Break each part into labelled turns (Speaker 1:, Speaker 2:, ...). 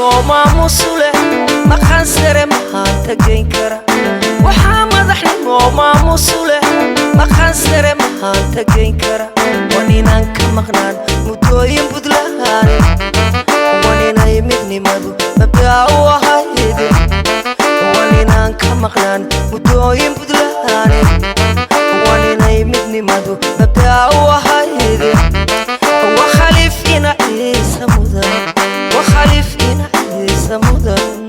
Speaker 1: وماموسله ما خسر محانت جينكرا وحامدحني وماموسله ما خسر محانت جينكرا ونينان كمغنان مدوين بدلهان ونينا يمدني مدو مبدأ وهايدي ونينان كمغنان مدوين بدلهان ونينا يمدني مدو مبدأ وهايدي وخليفنا عيسى مدن وخليفنا عيسى مدن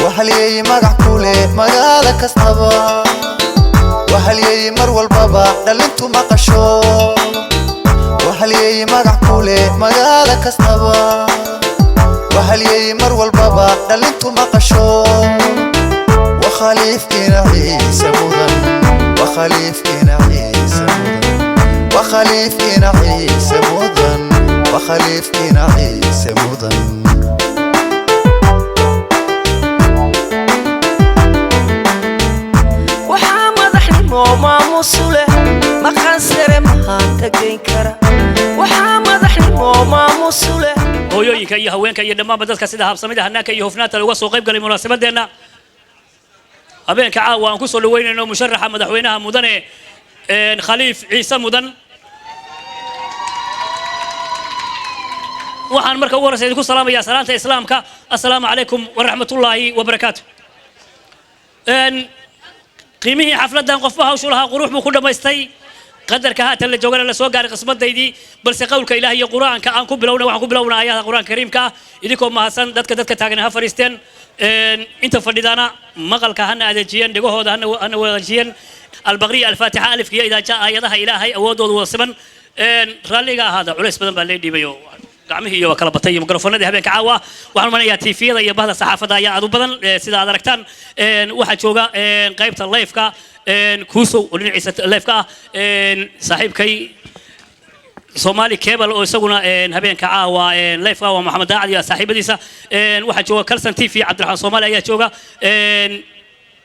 Speaker 2: وهلي مقع كولي مقالة كستبا وهلي مرول بابا دلنتو مقشو وهلي مقع كولي مقالة كستبا وهلي مرول بابا دلنتو مقشو وخليفنا عيسى مدن وخليفنا عيسى مدن وخليفنا عيسى مدن وخليفنا عيسى مدن
Speaker 1: وماموسله ما خسر محانت جينكرا وحامدحني وماموسله
Speaker 3: hooyooyinka iyo haweenka iyo dhammaan dadka sida habsamida hanaanka iyo hufnaanta lagu soo qayb galay munaasabadeena habeenka caawa aan ku soo dhaweynayno musharaxa madaxweynaha mudane khaliif ciise mudan waxaan marka ugu horeysa ku salaamayaa salaanta islaamka assalaamu calaykum wa rahmatullaahi wa barakaatuh qiimihii xafladan qofba hawshu lahaa qurux buu ku dhamaystay qadarka haatan la joogana la soo gaaray qismadaydii balse qowlka ilaahay iyo quraanka aan ku bilowna waxaan ku bilownaa aayadaha quraanka kariimka idinko mahadsan dadka taagan ha fariisteen inta fadhidana maqalka hana adeejiyeen dhagahooda hana wadaajiyeen albaqriya alfaatiha alifkiya idaa jaa aayadaha ilaahay awoodooda wada siman raalliga ahaada culays badan baa lee dhiibayo gacmihii iyo kala batay mikrofoonadii habeenka caawa waxaan umanayaa tiifiyada iyo bahda saxaafada ayaa aad u badan sida aad aragtaan waxa jooga qaybta live-ka kuusow oo dhinaciisa live-ka ah saaxiibkay Somali Cable oo isaguna habeenka caawa live-ka waa Maxamed Daacad iyo saaxiibadiisa waxa jooga Kalsan TV Cabdiraxmaan Soomaali ayaa jooga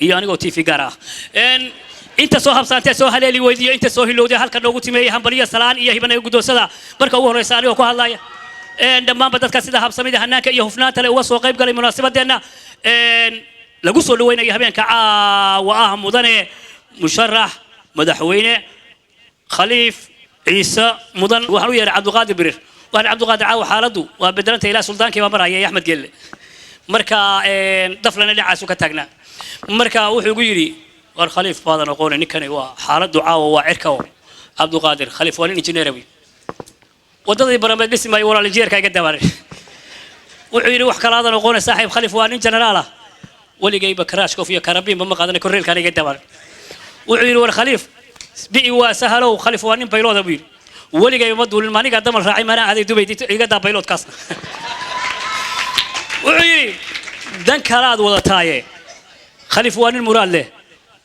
Speaker 3: iyo anigoo TV gaar ah inta soo habsaantay soo haleeli weydiyo inta soo hilowday halka noogu timeeyay hambaliya salaan iyo hibanay gudoonsada marka ugu horeysa anigoo ku hadlaya dhammaanba dadka sida habsamida hanaanka iyo hufnaanta leh uga soo qayb galay munaasabadeena lagu soo dhaweynayo habeenka caawa ah mudane musharax madaxweyne khaliif ciise mudan waxaan u yeeray cabdiqaadir birir waxaan cabdiqaadir caawa xaaladu waa bedelanta ilaa sultaankii baa maraya axmed geelle marka daflana dhinacaas u ka taagnaa marka wuxuu igu yidhi war khaliif baadan aqoonay ninkani waa xaaladu caawa waa cirka cabdiqaadir khaliif waa nin injineerawi wadadii barameed dhismay walaal injineerka iga dabaray wuxuu yiri wax kala aadan aqoonay saaxiib khaliif waa nin generaal ah waligayba karaashkof iyo karabin ma qaadanay korreelkan iga dabaray wuxuu yiri war khaliif bii waa sahalow khaliif waa nin baylooda buu yiri waligayba ma duulin maaniga damal raacay mana aaday dubay iga daa bayloodkaas wuxuu yiri dan kala aad wadataaye khaliif waa nin muraad leh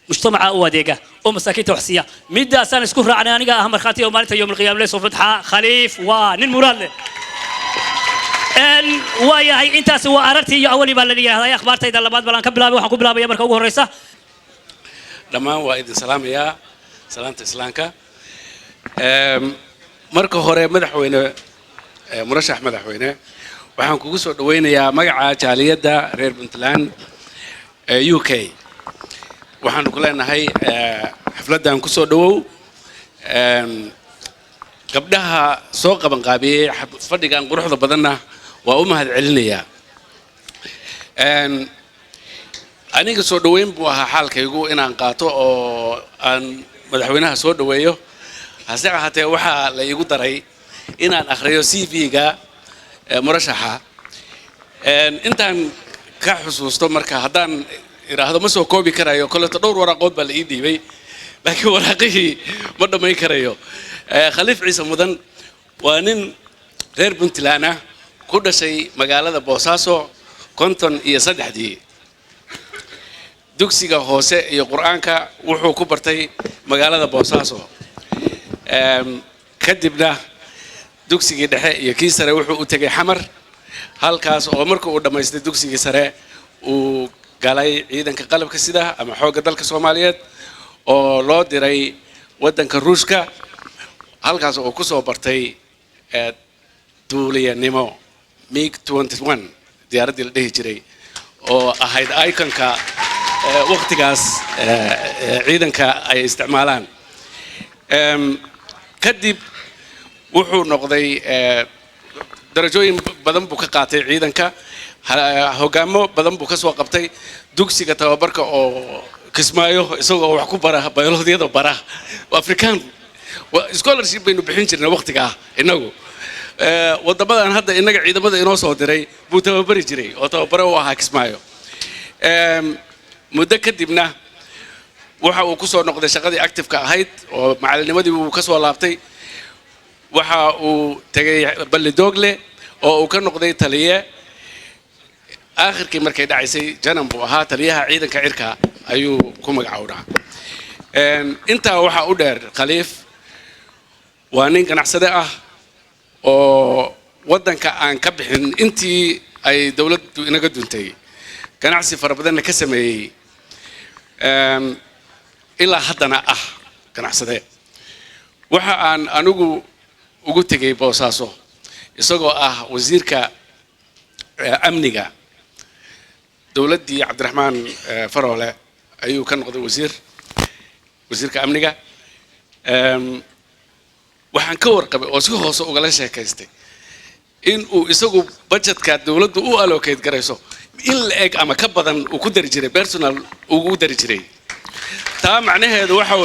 Speaker 3: مجتمع أوديجا ومساكين توحسية مدة سنة سكور عن أنا جا هم خاتي ومالته يوم القيامة ليس وفتحة خليف ونمرال إن ويا هي أنت سوى أردتي أولي بالنية هذا أخبار تيدا لبعض بلان كبلا وحكوا بلا بيا مركوه الرئيسة
Speaker 4: لما وايد سلام يا سلامة إسلامك مركو هوري مدحوينه مرشح مدحوينه وحن كوسو دوينه يا مجا جالية دا رير بنتلان UK waxaan ku leenahay xafladan ku soo dhawow gabdhaha soo qaban qaabiyay fadhigan quruxda badanna waa u mahad celinaya aniga soo dhaweyn buu ahaa xaalkaygu inaan qaato oo aan madaxweynaha soo dhaweeyo hase ahaatee waxa la igu daray inaan akhriyo CV-ga murashaxa intaan ka xusuusto marka haddaan iraahdo ma soo koobi karayo kolta dhowr waraqood baa la ii dhiibay laakiin waraqihii ma dhamay karayo khaliif ciise mudan waa nin reer Puntland ah ku dhashay magaalada Boosaaso 53 dugsiga hoose iyo quraanka wuxuu ku bartay magaalada Boosaaso kadibna dugsiga dhexe iyo kii sare wuxuu u tagay Xamar halkaas oo markuu u dhameystay dugsiga sare uu galay ciidanka qalabka sida ama xoogga dalka Soomaaliyeed oo loo diray waddanka ruushka halkaas oo ku soo bartay duuliyanimo MiG-21 diyaaraddii la dhihi jiray oo ahayd iconka waqtigaas ciidanka ay isticmaalaan kadib wuxuu noqday darajooyin badan buu ka qaatay ciidanka hogaamo badan buu ka soo qabtay dugsiga tababarka oo kismaayo isagoo wax ku bara biologiyada bara afrikaan scholarship baynu bixin jirnay waqtiga inagu wadamadan hadda inaga ciidamada inoo soo diray buu tababari jiray oo tababaro u ahaa kismaayo muddo kadibna waxa uu ku soo noqday shaqadii active-ka ahayd oo macallinimadii uu ka soo laabtay waxa uu tagay Ballidogle oo uu ka noqday taliye aakhirkii markay dhacaysay janan buu ahaa taliyaha ciidanka cirka ayuu ku magacaabaa intaa waxa u dheer Khaliif waa nin ganacsade ah oo waddanka aan ka bixin intii ay dawladdu inaga duntay ganacsi fara badan ka sameeyay ilaa haddana ah ganacsade waxa aan anigu ugu tegay Boosaaso isagoo ah wasiirka amniga dawladdii Cabdiraxmaan Faroole ayuu ka noqday wasiirka amniga waxaan ka warqabay oo si hoos uga la sheekaystay in uu isagu budgetka dawladdu u allocate garayso in la eg ama ka badan uu ku dari jiray personal ugu dari jiray taa macnaheedu waxa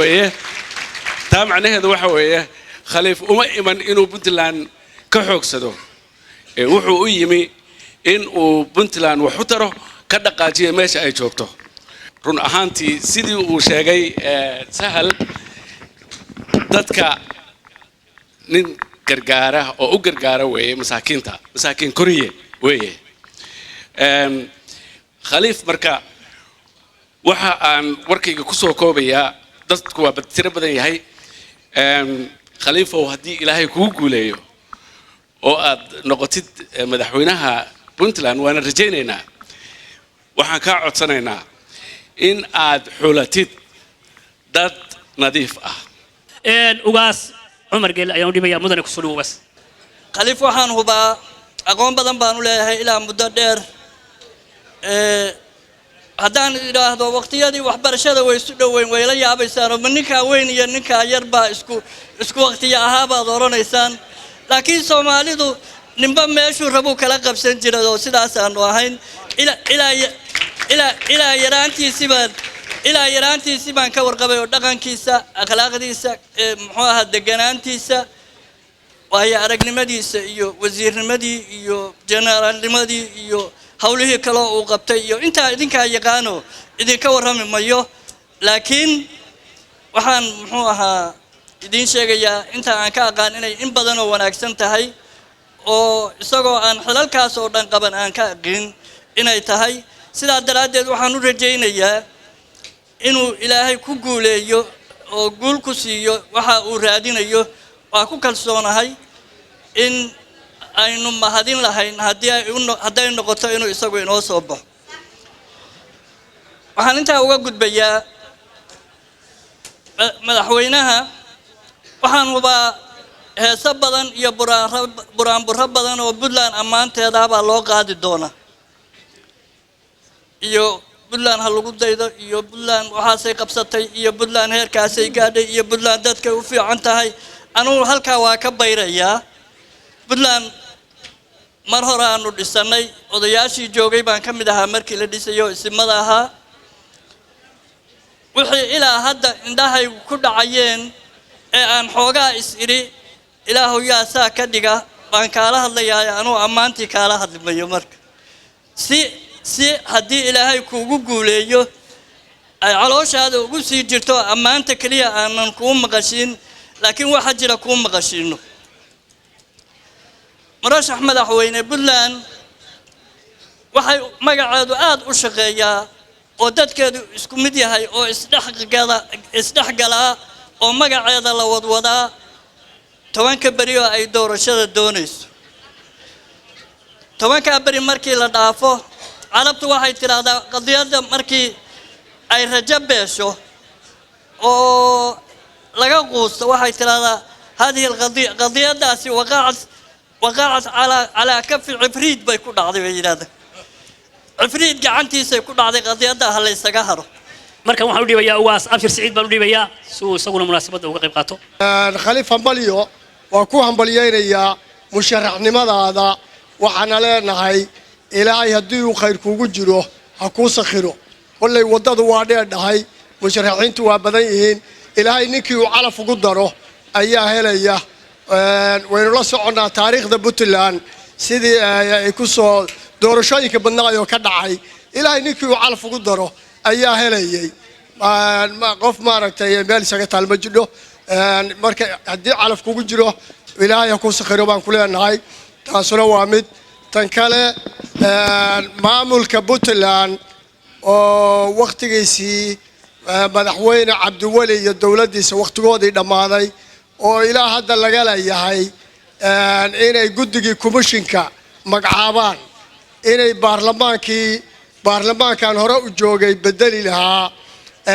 Speaker 4: weeye Khaliif uma iman inuu Puntland ka xoogsado wuxuu u yimi in uu Puntland wax u taro ka dhaqaajiyo meesha ay joogto run ahaantii sidii uu sheegay Sahal dadka nin gargaara oo u gargaara weeye masaakiin koriye weeye Khaliif marka waxa aan warkayga ku soo koobayaa dadku waa tiro badan yahay Khaliif oo haddii Ilaahay kugu guuleeyo oo aad noqotid madaxweynaha Puntland waana rajaynaynaa waxaan ka codsanaynaa in aad xulatid dad nadiif ah
Speaker 3: ugaas Umar Geel ayaan dhibayaa mudane ku soo ugaas
Speaker 5: Khaliif waxaan hubaa aqoon badan baan u leeyahay ilaa muddo dheer haddaan idhaahdo waqtiyadii waxbarashada way isu dhoweyn way la yaabaysaan oo ninka weyn iyo ninka yar baa isku waqtiyo ahaa baad oranaysaan laakiin Soomaalidu ninba meeshuu rabo kala qabsan jiray oo sidaas aanu ahayn ilaa yaraantiisii baan ka warqabay oo dhaqankiisa akhlaaqdiisa muxuu ahaa deganaantiisa waayo aragnimadiisa iyo wasiirnimadii iyo generaalnimadii iyo hawlihii kale uu qabtay iyo inta idinka yaqaano idinka warrami mayo laakiin waxaan muxuu ahaa idin sheegayaa inta aan ka aqaan inay in badan oo wanaagsan tahay oo isagoo aan xilalkaas oo dhan qaban aan ka aqin inay tahay sidaa daraadeed waxaan u rajaynayaa inuu Ilaahay ku guuleeyo oo guul ku siiyo waxa uu raadinayo waa ku kalsoonahay in aynu mahadin lahayn haddii noqoto inuu isagu inoo soo baxo waxaan intaa uga gudbayaa madaxweynaha waxaan hubaa heeso badan iyo buraanburo badan oo Puntland ammaanteeda baa loo qaadi doonaa iyo Puntland ha lagu daydo iyo Puntland waxaasay qabsatay iyo Puntland heerkaasay gaadhay iyo Puntland dadka u fiican tahay anuu halkaa waa ka bayrayaa Puntland mar hore aanu dhisanay odayaashii joogay baan ka mid ahaa markii la dhisayo isimada ahaa wixii ilaa hadda indhahay ku dhacayeen ee aan xoogaa is-iri ilaahu yaa saa ka dhiga baan kaala hadlayaa anuu ammaantii kaala hadlimayo marka si haddii Ilaahay kuugu guuleeyo ay calooshaada ugu sii jirto ammaanta kaliya aanan kuu maqashin laakiin waxa jira kuu maqashino مرشح مدحوينه Puntland waxay magaceedu aad u shaqeeyaa oo dadkeedu isku mid yahay oo isdhaxgala oo magaceeda la wadwadaa 10 bari oo ay doorashada doonayso 10 bari markii la dhaafo carabtu waxay tiraahdaa qadiyada markii ay rajo beesho oo laga quusto waxay tiraahdaa هذه القضية داسي وقعت على كف عفريت بيكون عضي بيجي عفريت قعنتي سيكون عضي قضية ده هلا يستجهره
Speaker 3: marka waxaan u dhibayaa uwaas abshir siciid baan u dhibayaa suu isaguna munaasabadda uga qayb qaato
Speaker 6: khaliif hambaliyo waa ku hambaliyeynayaa musharaxnimadaada waxaana leenahay ilaahay haddii uu khayr kuugu jiro ha kuu sakhiro kollay waddadu waa dheerdhahay musharaxiintu waa badan yihiin ilaahay ninkii uu calaf ugu daro ayaa helaya waynu la soconnaa taariikhda puntland sidii ay ku soo doorashooyinka badnaayoo ka dhacay ilaahay ninkii uu calaf ugu daro ayaa helayay qof maaragtay meel isaga taal ma jidho marka haddii calaf kugu jiro ilaahay ha ku sakhiro baan ku leenahay taasuna waa mid tan kale maamulka puntland oo wakhtigiisii madaxweyne cabdiweli iyo dowladdiisa wakhtigoodii dhammaaday oo ilaa hadda laga leeyahay inay guddigii komishinka magacaabaan inay baarlamaankan hore u joogay bedeli lahaa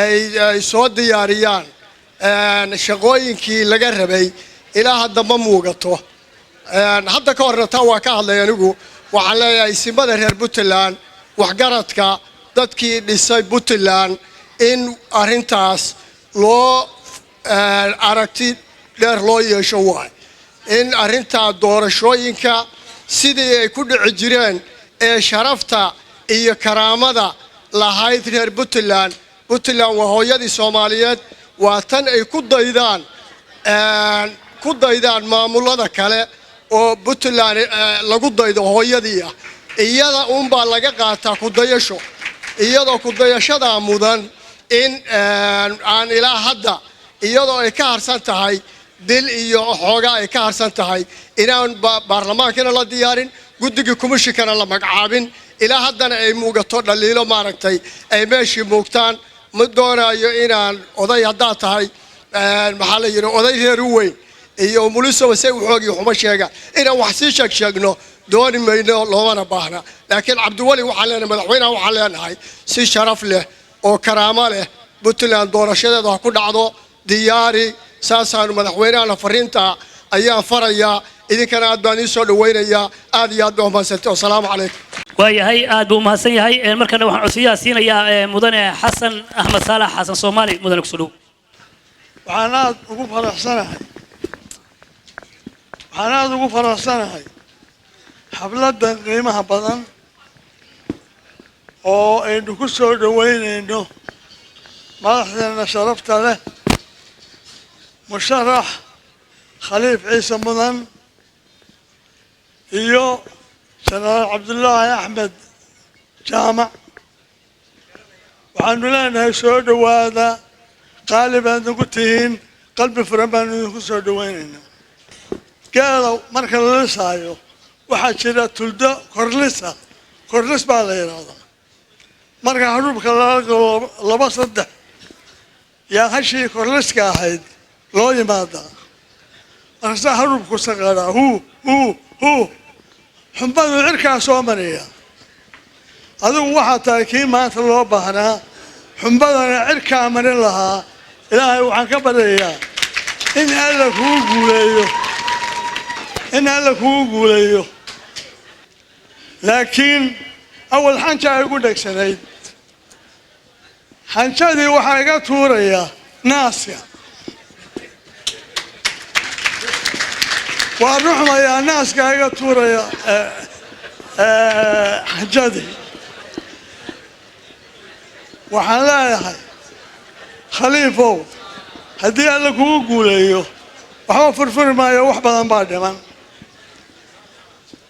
Speaker 6: ay soo diyaariyaan shaqooyinkii laga rabay ilaa hadda ma muugato hadda ka horna taa waa ka hadlay anigu waxaan leeyahay simada reer puntland waxgaradka dadkii dhisay puntland in arrintaas loo aragti dheer loo yeesho waay in arrintaa doorashooyinka sidii ay ku dhici jireen ee sharafta iyo karaamada lahayd reer puntland waa hooyadii soomaaliyeed waa tan ay ku daydaan maamulada kale oo puntland lagu daydo hooyadii ah iyada uunbaa laga qaataa kudayasho iyadoo kudayashadaa mudan in aan ilaa hadda iyadoo ay ka harsan tahay dil iyo xoogaa ay ka harsan tahay inaan baarlamaankana la diyaarin guddigii komishinkana la magacaabin ilaa haddana ay muugato dhaliilo maaragtay ay meeshii muugtaan ma doonayo inaan oday haddaad tahay maxaa la yidhi oday reer u weyn iyo mulisoba say uxoogii xuma sheegaan inaan wax sii sheegno dooni mayno loomana baahna laakiin cabdiweli waxaan leenahay madaxweynaha waxaan leenahay si sharaf leh oo karaamo leh puntland doorashadeeda ha ku dhacdo diyaari saasaanu madaxweynahana fariinta ayaan farayaa idinkana aad baan ii soo dhawaynayaa aad iyo aad baa umahadsantay wasalaamu calaykum
Speaker 3: waayahay aad buu mahadsan yahay markana waxaan codsiyaha siinayaa mudane xasan axmed saalax xasan soomaali mudane kusoo dhow
Speaker 7: waxaan aad ugu faraxsanahay xafladan qiimaha badan oo aynu ku soo dhawaynayno madaxdeena sharafta leh musharax khaliif ciise mudan iyo jenaraal cabdullaahi axmed jaamac waxaanu leenahay soo dhowaada qaali baad nagu tihiin qalbi furan baanu idinku soo dhawaynaynaa geeda marka la lisaayo waxaa jira tuldo korlis baa la yidhaahdaa marka hadhuubka lala galo 2-3 yaa hashii korliska ahayd loo yimaadaa markaasaa hadhuubku saqaadhaa huu xumbadu cirkaa soo mariya adigu waxaa tahay kii maanta loo baahnaa xumbadana cirkaa marin lahaa ilaahay waxaan ka baryayaa in alla kugu guuleeyo laakiin awal xanja ay ugu dhegsanayd xanjadii waxaa iga tuurayaa naaska waa ruxmayaa naaska iga tuuraya xanjadii waxaan leeyahay khaliifow haddii alla kugu guuleeyo waxba furfuri maayo wax badan baa dhiman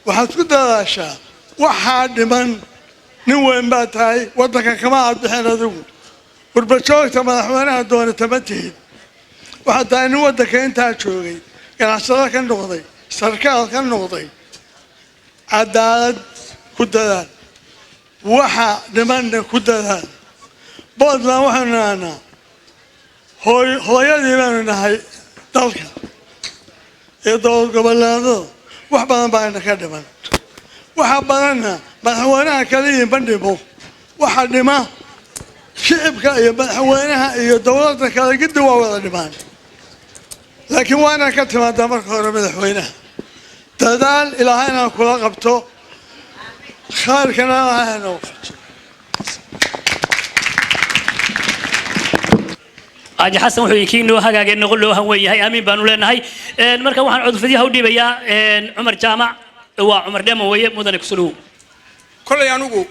Speaker 7: waxaad ku dadaashaa waxaa dhiman nin weyn baa tahay waddanka kama aad bixin adigu gurbajoogta madaxweynaha doonata ma tihid waxaad tahay nin waddanka intaa joogay ganacsado ka noqday sarkaal ka noqday cadaalad ku dadaal waxa dhimanna ku dadaal Puntland waxaanu nahnaa hooyadii baanu nahay dalka iyo dowlad goboleedada wax badan baa ina ka dhiman waxa badanna madaxweynaha kaliya bandhibo waxa dhima shicibka iyo madaxweynaha iyo dowladda kale gidi waa wada dhimaan laakiin waa inaan ka timaadaa marka hore madaxweynaha dadaal ilaahay inaan kula qabto khayrkana ilaahay inoo waafajiyo.
Speaker 3: Haji Xasan wuxuu ikiinoo hagaagay noqon loo han weeyahay amiin baanu leenahay marka waxaan codfadiyaha u dhibayaa Cumar Jaamac waa Cumar Dhamo weeye mudane ku soo
Speaker 8: كل يانوجو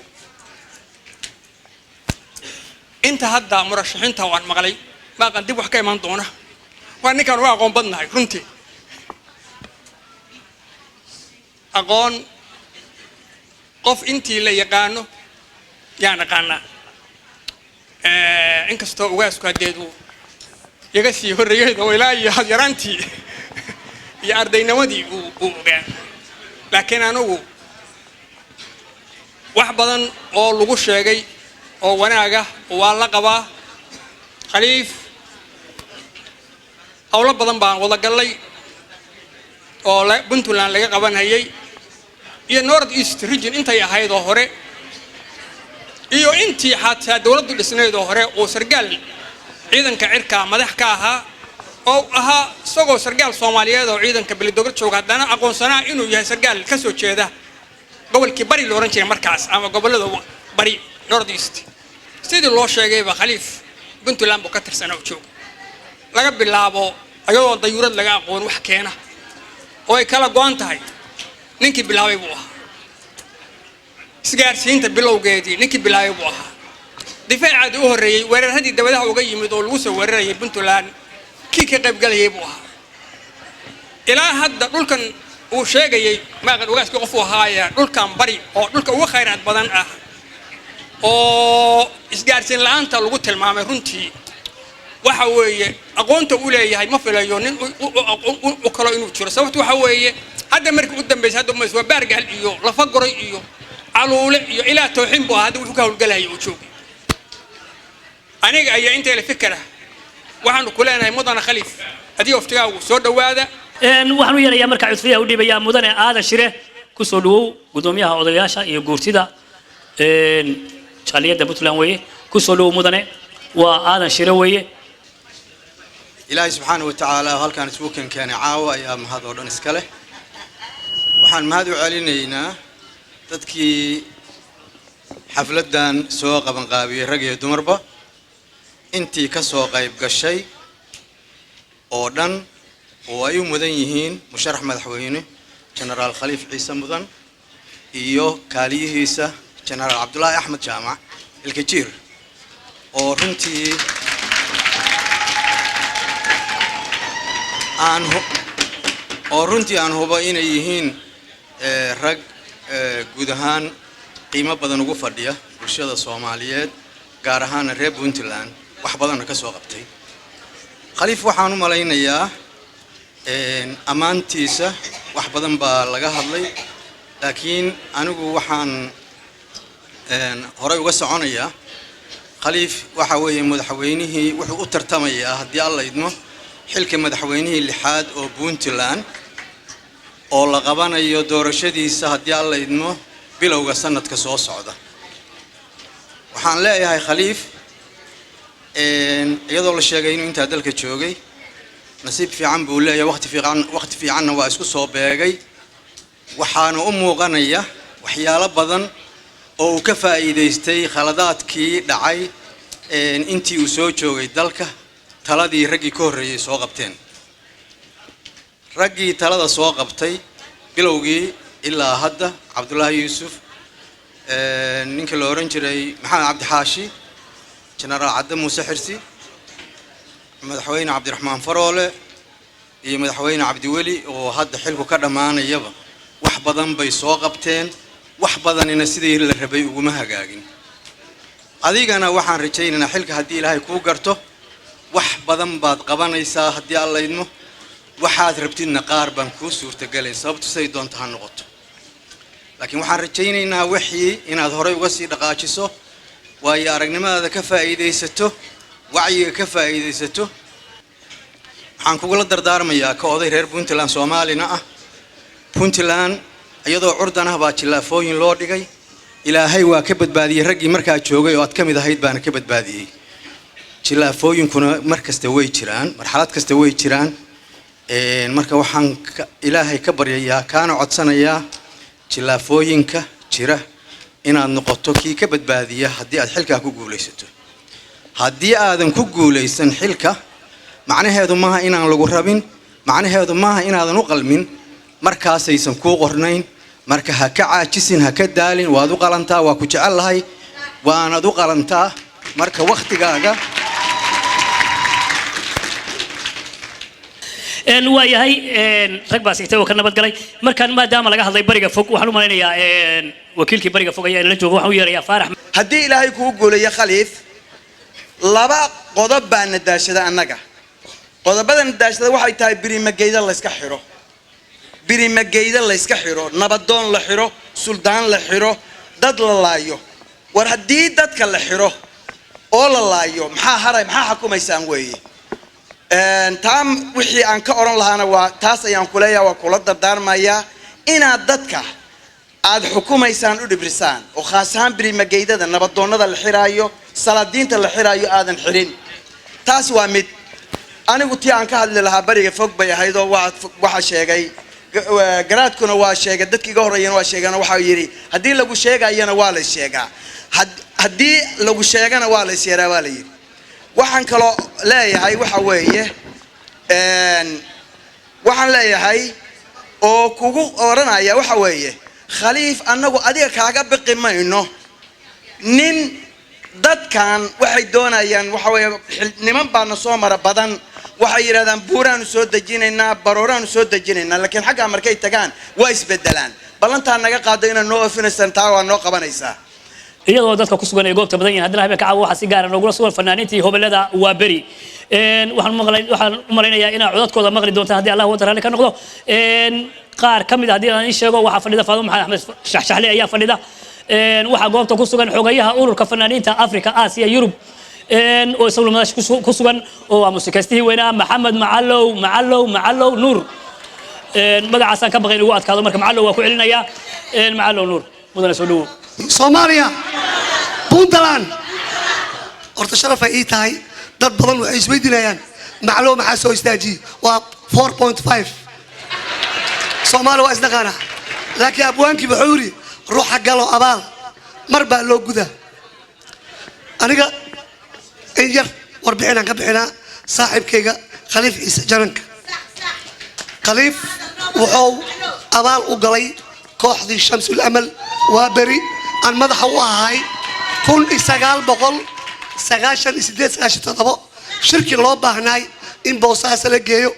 Speaker 8: أنت هذا مرشحين توان مغلي ما قد دي بحكي من دونه وأنا كانوا أقوم بدنا كنتي أقون قف أنتي اللي يقانو يعني قانا إنك استو واسك هديدو يقسي هرية ولا يهجرانتي يا أردينا ودي لكن أنا wax badan oo lagu sheegay oo wanaaga waa la qabaa khaliif hawlo badan baan wada galay oo Puntland laga qabanayay iyo North East region intay ahayd oo hore iyo intii xataa dawladdu dhisnayd oo hore oo sargaal ciidanka cirka madax ka ahaa oo ahaa isagoo sargaal Soomaaliyeed oo ciidanka Beledowgad jooga haddana aqoonsanaa inuu yahay sargaal ka soo jeeda gobolkii bari loo oran jiray markaas ama gobolada bari North East sidii loo sheegay ba khaliif Puntland ka tirsan oo joog laga bilaabo ayadoo dayuurad laga aqoon wax keena oo ay kala go'an tahay ninkii bilaabay buu ahaa isgaarsiinta bilowgeedii ninkii bilaabay buu ahaa difaaca u horeeyay weeraradii dawladaha uga yimid oo lagu soo weerarayay Puntland kii ka qayb galayay buu ahaa ilaa hadda dhulkan uu sheegayay ma qad ogaaska qof uu haaya dhulkan bari oo dhulka ugu khayraad badan ah oo isgaarsiin la'aanta lagu tilmaamay runtii waxa weeye aqoonta uu leeyahay ma filayo nin u kala inuu jiro sababtu waxa weeye hadda markii u dambeysay hadda ma soo baargal iyo lafa goray iyo caluule iyo ilaa tooxin buu hadda wuxuu ka hawlgalay oo joog aniga ayaa inta la fikra waxaan ku leenahay mudane khaliif hadii waftigaagu soo dhawaada
Speaker 3: waxaanu yeelayaa marka codfadiyaha u dhibayaa mudane aadan shire ku soo dhawow gudoomiyaha odayaasha iyo guurtida jaaliyada Puntland weeye ku soo dhawow mudane waa aadan shire weeye
Speaker 9: إلهي سبحانه وتعالى هل كان سوكن كان عاوة يا مهاد ودن إسكاله وحن مهادو علينا تدكي حفلة دان سوق بن قابي رجع دمربا انتي كسوق قيب قشي ودن وأيو مدنيين مشرح مدحوينه جنرال خليف عيسى مدن إيو كاليه عيسى جنرال عبد الله أحمد جامع الكثير ورنتي aan hubo inay yihiin rag guud ahaan qiimo badan ugu fadhiya bulshada Soomaaliyeed gaar ahaan reer Puntland wax badan ka soo qabtay khaliif waxaan u malaynayaa amaantiisa wax badan baa laga hadlay laakiin anigu waxaan hore uga soconayaa khaliif waxa weeye madaxweynihii wuxuu u tartamayaa haddii alla idmo xilka madaxweynihii lixaad oo Puntland oo la qabanayo doorashadiisa haddii alla idmo bilowga sanadka soo socda waxaan leeyahay khaliif iyadoo la sheegay inuu inta dalka joogay nasiib fiican buu leeyahay waqti fiicanna waa isku soo beegay waxaana u muuqanaya waxyaalo badan oo uu ka faa'iideystay khaladaadkii dhacay intii uu soo joogay dalka taladii raggii ka horreeyay soo qabteen raggii talada soo qabtay bilowgii ilaa hadda Cabdullaahi Yuusuf ninka la oran jiray Maxamed Cabdi Xaashi Generaal Cadde Muuse Xirsi madaxweyne Cabdiraxmaan Faroole iyo madaxweyne Cabdi Weli oo hadda xilku ka dhamaanayaba wax badan bay soo qabteen wax badanina sidii la rabay ugu ma hagaagin adigana waxaan rajaynaynaa xilka haddii Ilaahay kuu garto wax badan baad qabanaysaa haddii alla idmo waxaad rabtidna qaar baan kuu suurtagelay sababtu say doonto ha noqoto laakiin waxaan rajaynaynaa wixii inaad horey uga sii dhaqaajiso waayo aragnimadaada ka faa'iideysato wacyiga ka faa'iideysato waxaan kugula dardaarmayaa ka oday reer Puntland Soomaalina ah Puntland iyadoo curdan ah baa jilaafooyin loo dhigay Ilaahay waa ka badbaadiyay raggii markaa joogay oo aad ka mid ahayd baana ka badbaadiyay jilaafooyinkuna markasta way jiraan marxalad kasta way jiraan marka waxaan ilaahay ka baryayaa kaana codsanayaa jilaafooyinka jira inaad noqoto kii ka badbaadiya haddii aad xilkaa ku guulaysato haddii aadan ku guulaysan xilka macnaheedu maaha inaan lagu rabin macnaheedu maaha inaadan u qalmin markaasaysan kuu qornayn marka ha ka caajisin ha ka daalin waad u qalantaa waa ku jecel lahay waanad u qalantaa marka wakhtigaaga
Speaker 3: waayahay rag baa sigtay oo ka nabad galay markaan maadaama laga hadlay bariga fog waxaan u malaynayaa wakiilkii bariga fog ayaa la jooga waxaan u yeerayaa faarax
Speaker 10: haddii ilaahay kuu guuleeyo khaliif laba qodob baa nadaashada annaga qodobada nadaashada waxay tahay birimageyda la iska xiro nabadoon la xiro suldaan la xiro dad la laayo war haddii dadka la xiro oo la laayo maxaa haray maxaa xukumaysaan weeye taam wixii aan ka oran lahaana waa taas ayaan ku leeyahay waa kula dardaarmayaa inaad dadka aad xukumaysaan u dhibrisaan oo khaas ahaan birimageydada nabadoonnada la xiraayo salaadiinta la xiraayo aadan xirin taas waa mid anigu tii aan ka hadli lahaa bariga fog bay ahayd oo waxa sheegay garaadkuna waa sheegay dadkii iga horreeyana waa sheegana waxa yidhi haddii lagu sheegayana waa la sheegaa haddii lagu sheegana waa la sheeraa waa la yidhi waxaan kaloo leeyahay waxa weeye waxaan leeyahay oo kugu oranaya waxa weeye khaliif annagu adiga kaaga biqi mayno nin dadkan waxay doonayaan waxa weeye niman baana soo mara badan waxay yiraahdaan buuraanu soo dejinaynaa barooraanu soo dejinaynaa laakiin xagga markay tagaan waa isbedelaan ballantaa naga qaado inaan noo ofinaysan taa waa noo qabanaysaa
Speaker 3: iyadoo dadka ku sugan ee goobta badan yihiin haddana habeenka caawa waxaa si gaara noogula sugan fanaaniintii hobelada waa beri waxaan u malaynayaa inaa codadkooda maqli doonta haddii allah wada raalli ka noqdo qaar ka mid ah haddii aan ii sheego waxaa fadhida faadimo maxamed axmed shaxshaxle ayaa fadhida waxaa goobta ku sugan xogayaha ururka fanaaniinta africa aasiya yurub oo isaguna madasha ku sugan oo waa musikaystihii weynaa maxamed macallow nuur magacaasaan ka baqay in ugu adkaado marka macallow waa ku celinayaa macallow nuur mudane soo dhawow
Speaker 11: soomaaliya puntland horta sharaf ay ii tahay dad badan waxay isweydiinayaan maclow maxaa soo istaajiyey waa 4.5 soomaaliya waa isdhaqaana laakiin abwaankii wuxuu yidhi ruuxa galo abaal mar baa loo gudaa aniga in yar warbixinaan ka bixinaa saaxiibkayga khaliif ciise jananka khaliif wuxuu abaal u galay kooxdii shamsul amal waa beri aan madaxa u ahay 1998 shirki loo baahnaay in boosaas la geeyo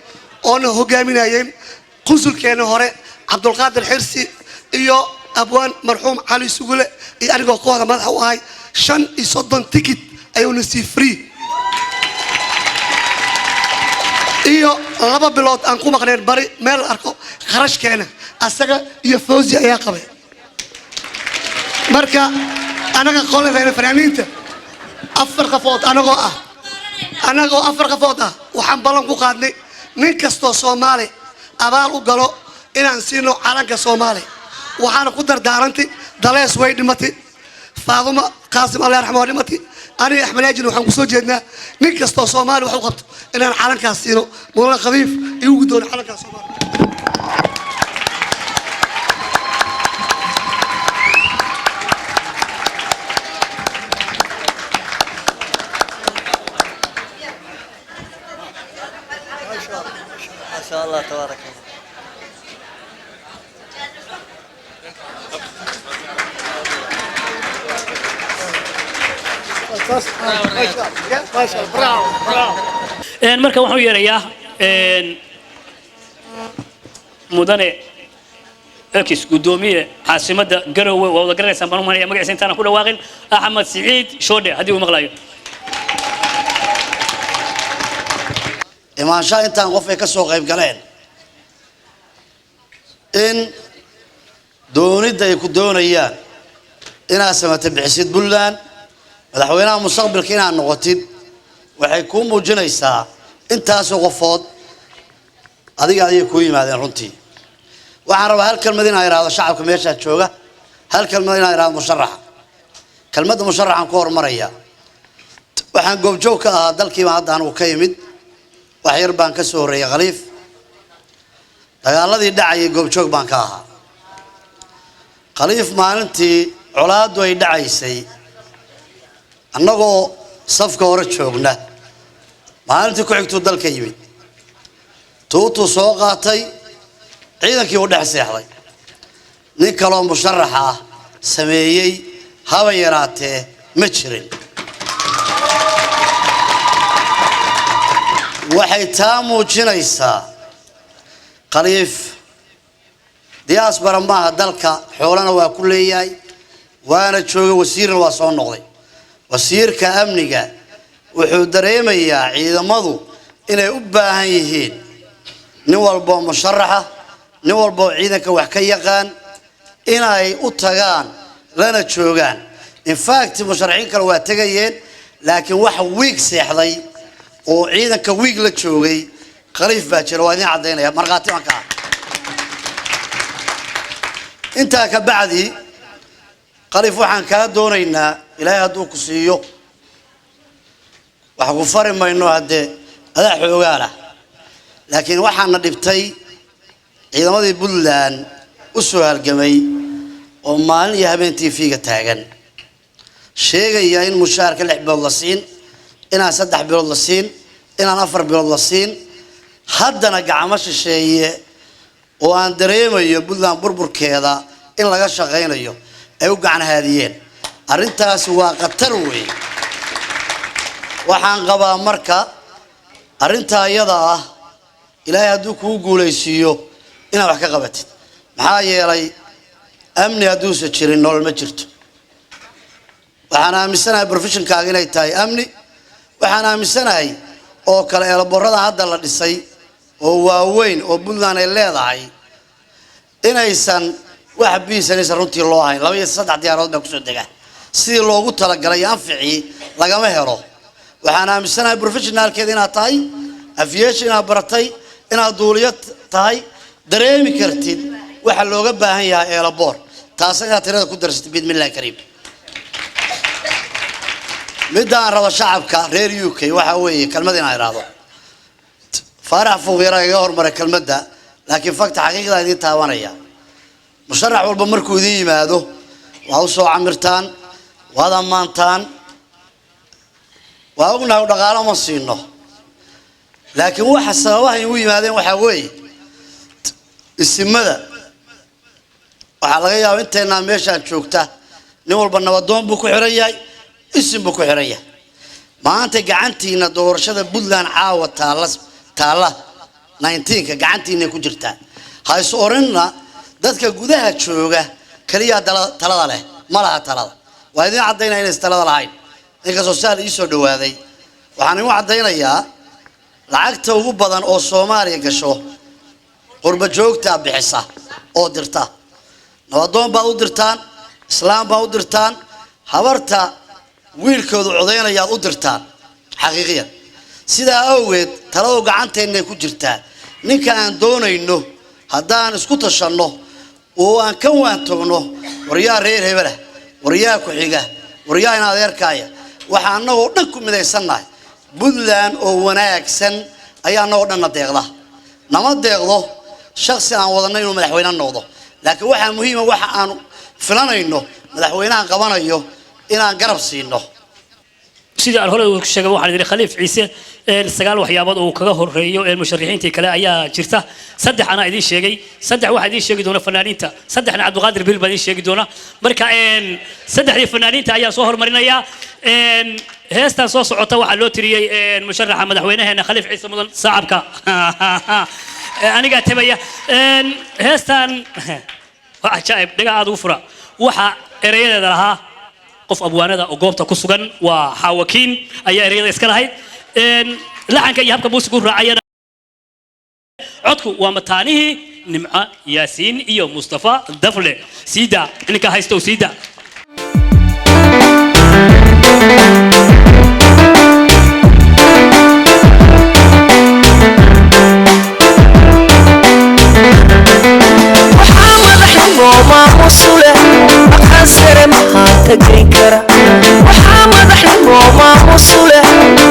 Speaker 11: oona hogaaminayeen qunsulkeena hore cabdulqaadir xirsi iyo abwaan marxuum cali sugule iyo anigoo kooxda madaxa u ahay 35 ticket ayuuna sii free iyo 2 bilood aan ku maqneen bari meel arko kharashkeena asaga iyo fawzi ayaa qabay marka anaga qoladayna fanaaniinta 4 qafood anagoo 4 qafood waxaan ballan ku qaadnay nin kastoo Soomaali abaal u galo inaan siino calanka Soomaali waxaana ku dardaarantay dalees way dhimatay faaduma qaasim allah yarxamo dhimatay ani axmed ajin waxaan ku soo jeednaa nin kastoo Soomaali wax u qabto inaan calankaas siino mudan qafiif igu doon calanka Soomaali
Speaker 5: ما شاء الله تبارك الله
Speaker 3: marka waxaan u yeerayaa mudane ekis gudoomiye caasimadda garowe waa wada garanaysaan baan u malaynayaa magaciisa intaana ku dhawaaqin axmed siciid shoodhe haddii uu maqlayo
Speaker 12: imaanshaha intaan qof ay ka soo qayb galeen in doonidda ay ku doonayaan inaad samata bixisid Puntland madaxweynaha mustaqbalka inaad noqotid waxay ku muujinaysaa intaasoo qofood adiga ayay ku yimaadeen runtii waxaan rabaa hal kalmad inaan iraahdo shacabka meesha jooga hal kalmad inaan iraahdo musharaxa kalmadda musharaxan ku hormaraya waxaan goobjoog ka ahaa dalkii hadda anigu ka yimid wax yar baan ka soo horeeyay khaliif dagaaladii dhacayay goobjoog baan ka ahaa khaliif maalintii colaadu ay dhacaysay annagoo safka hore joogna maalintii ku xigtuu dalka yimid tuutuu soo qaatay ciidankii u dhex seexday nin kaloo musharax ah sameeyey haba yaraatee ma jirin waxay taa muujinaysaa khaliif diaspora maaha dalka xoolana waa ku leeyahay waana joogay wasiirna waa soo noqday wasiirka amniga wuxuu dareemayaa ciidamadu inay u baahan yihiin nin walbo musharaxa nin walbo ciidanka wax ka yaqaan inay u tagaan lana joogaan in fact musharaxiin kale waa tagayeen laakiin wax wiig seexday oo ciidanka wiig la joogay khaliif baa jira waa idin cadeynaya marqaati baan ka intaa ka bacdi khaliif waxaan kaa doonaynaa ilaahay hadduu ku siiyo wax ku fari mayno haddee adaa xoogaana laakiin waxaana dhibtay ciidamadii Puntland u soo halgamay oo maalin iyo habeen TV-ga taagan sheegaya in mushaarka 6 bilood la siin inaan 3 bilood la siin inaan 4 bilood la siin haddana gacmo shisheeye oo aan dareemayo Puntland burburkeeda in laga shaqeynayo ay u gacan haadiyeen arrintaas waa qatar weey waxaan qabaa marka arrinta iyada ah ilaahay hadduu kuu guuleysiiyo inaad wax ka qabatid maxaa yeelay amni hadduusan jirin nolol ma jirto waxaan aaminsanahay professionkaaga inay tahay amni waxaan aaminsanahay oo kale eelaborada hadda la dhisay oo waaweyn oo Puntland ay leedahay inaysan wax biisanaysan runtii loo ahayn 2 iyo 3 diyaarood baa ku soo degaa sidii loogu talagalay anfici lagama helo waxaan aaminsanahay professionalkeeda inaad tahay aviation inaad baratay inaad duuliyad tahay dareemi kartid waxa looga baahan yahay eelabor taas inaad tirada ku darsatid bismillaah kariim midaan raba shacabka reer UK waxa weeye kelmad inaan iraado farax fuqira iga hormaray kelmadda laakiin fakta xaqiiqada idin taabanaya musharax walba markuu idin yimaado waa u soo camirtaan waad ammaantaan waa ognahay dhaqaale ma siino laakiin waxa sababaha ay u yimaadeen waxa weeye isimada waxa laga yaabaa inteena meeshaan joogta nin walba nabadoon buu ku xiran yahay isim buu ku xiran yahay maanta gacantiina doorashada Puntland caawa taala 19ka gacantiina ku jirta hays oranna dadka gudaha jooga kaliya talada leh ma laha talada waa idin cadeynaa inay talada lahayn inka soosaal ii soo dhawaaday waxaan u cadeynayaa lacagta ugu badan oo Soomaaliya gasho qurba joogta bixisa oo dirta nabadoon baa u dirtaan islaam baa u dirtaan habarta wiilkoodu codeynaya u dirtaan xaqiiqiyan sida awgeed taladu gacanteena ku jirta ninka aan doonayno haddaan isku tashanno oo aan ka waantogno waryaa reer hebela waryaa ku xiga waryaa in adeerkaaya waxa anagoo dhan ku midaysanahay Puntland oo wanaagsan ayaa anagoo dhan deeqda nama deeqdo shakhsi aan wadanay inuu madaxweyne noqdo laakiin waxa muhiim ah waxa aan filanayno madaxweynaha qabanayo inaan garab siino
Speaker 3: sida aan hore u sheegay waxaan idin khaliif ciise sagaal waxyaabood oo kaga horeeyo musharaxiintii kale ayaa jirta saddex ana idin sheegay saddex waxa idin sheegi doona fanaaniinta saddexna Cabduqaadir Bil baa idin sheegi doona marka saddexdii fanaaniinta ayaa soo hormarinaya heestan soo socota waxa loo tiriyay musharaxa madaxweynaheena khaliif ciise mudan saacabka aniga tabaya heestan waa ajaa'ib dhiga aad u fura waxa ereyadeeda lahaa qof abwaanada oo goobta ku sugan waa xawakiin ayaa ereyada iska lahayd laxanka iyo habka muusigu raacayana codku waa mataanihii nimca yaasiin iyo mustafa dafle sida inka haysto sida
Speaker 1: waxaa madaxnimo maamusu leh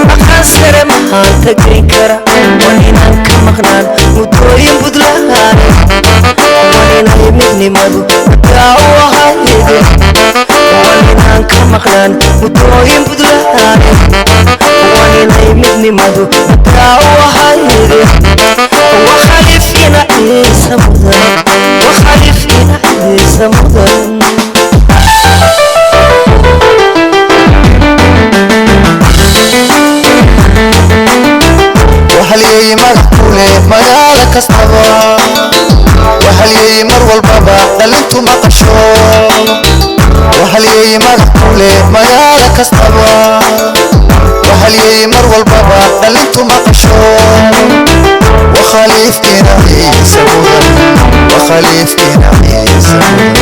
Speaker 1: dhaqan sare maxaan tagayn kara waa inaan ka maqnaan muddooyin Puntland
Speaker 2: kastaba وحلي مر والبابا دلنتو مقشو وحلي مقتولي مقالة كستبا وحلي مر والبابا دلنتو مقشو وخليف كنا عيسى مدن وخليف كنا عيسى مدن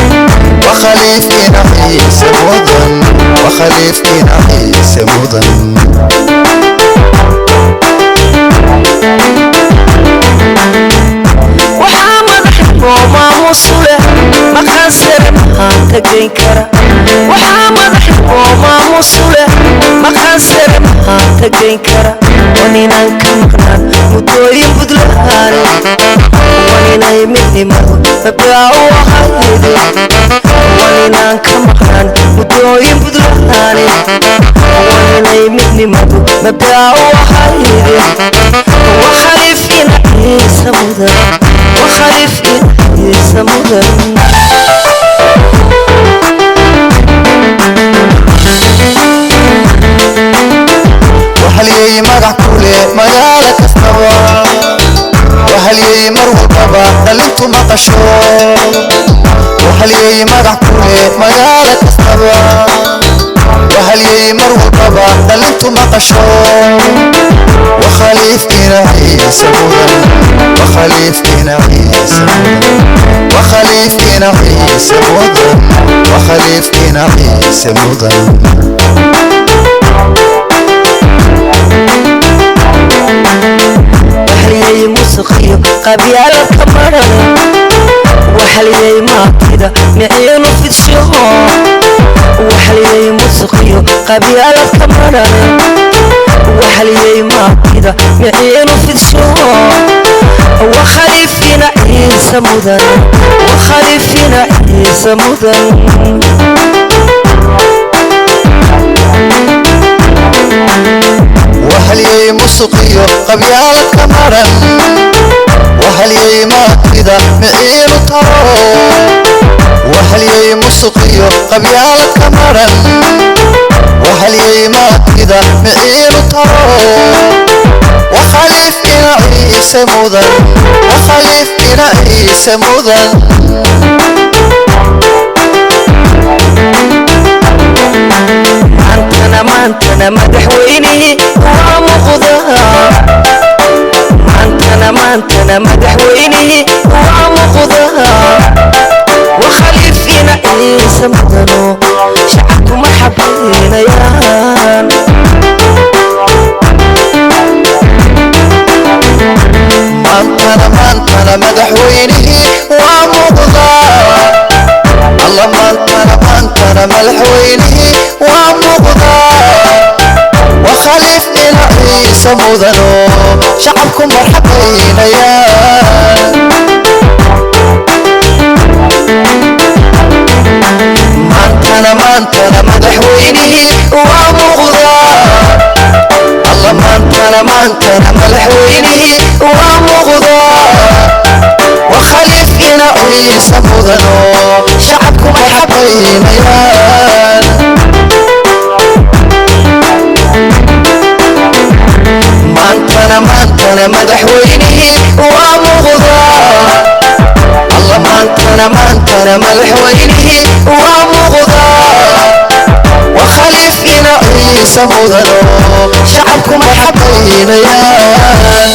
Speaker 2: وخليف كنا عيسى مدن وخليف كنا عيسى مدن
Speaker 1: وما مصلة ما خسر ما تجين كرا وحامد وما مصلة ما خسر ما تجين كرا ونينا كمقنا مدوين بدلهان ونينا يمني مرو مبيعو وحيدي ونينا كمقنا مدوين بدلهان ونينا يمني مرو مبيعو وحيدي وخليفنا عيسى مدن وخليفنا عيسى مدن
Speaker 2: وحلي مقع كولي مقالة كستبا وحلي مرو البابا دلنتو مقشو وحلي مقع كولي مقالة كستبا وحلي مرو البابا دلنتو مقشو وخليف كنا عيسى مدن وخليف كنا عيسى مدن وخليف كنا عيسى مدن وخليف كنا عيسى مدن
Speaker 1: وحلي موسيقي قبيلة كمرن وحلي ما كده معينه في الشهر وحلي موسيقي قبيلة كمرن وحلي ما كده معينه في الشهر وخليفنا عيسى مدن وخليفنا عيسى مدن
Speaker 2: وحلي موسيقي قبيلة كمرن وحلي ما كده معينه ترى وحلي موسيقي قبيلة كمرن وحلي ما كده معينه ترى وخليفنا عيسى مدن وخليفنا عيسى مدن
Speaker 1: مانتنا مدحويني ومقضاها مانتنا مدحويني ومقضاها وخليفنا عيسى مدنو شعبكم مرحبين يان
Speaker 2: مانتنا مدحويني ومقضاها الله مانتنا مدحويني ومقضاها وخليفنا عيسى مدنو شعبكم مرحبين يان مانتنا مدحويني ومقضاها الله مانتنا مدحويني ومقضاها وخليفنا عيسى مدنو شعبكم مرحبين يان مانتنا مدحويني ومقضاها الله مانتنا مدحويني ومقضاها وخليفنا عيسى مدنو شعبكم مرحبين يان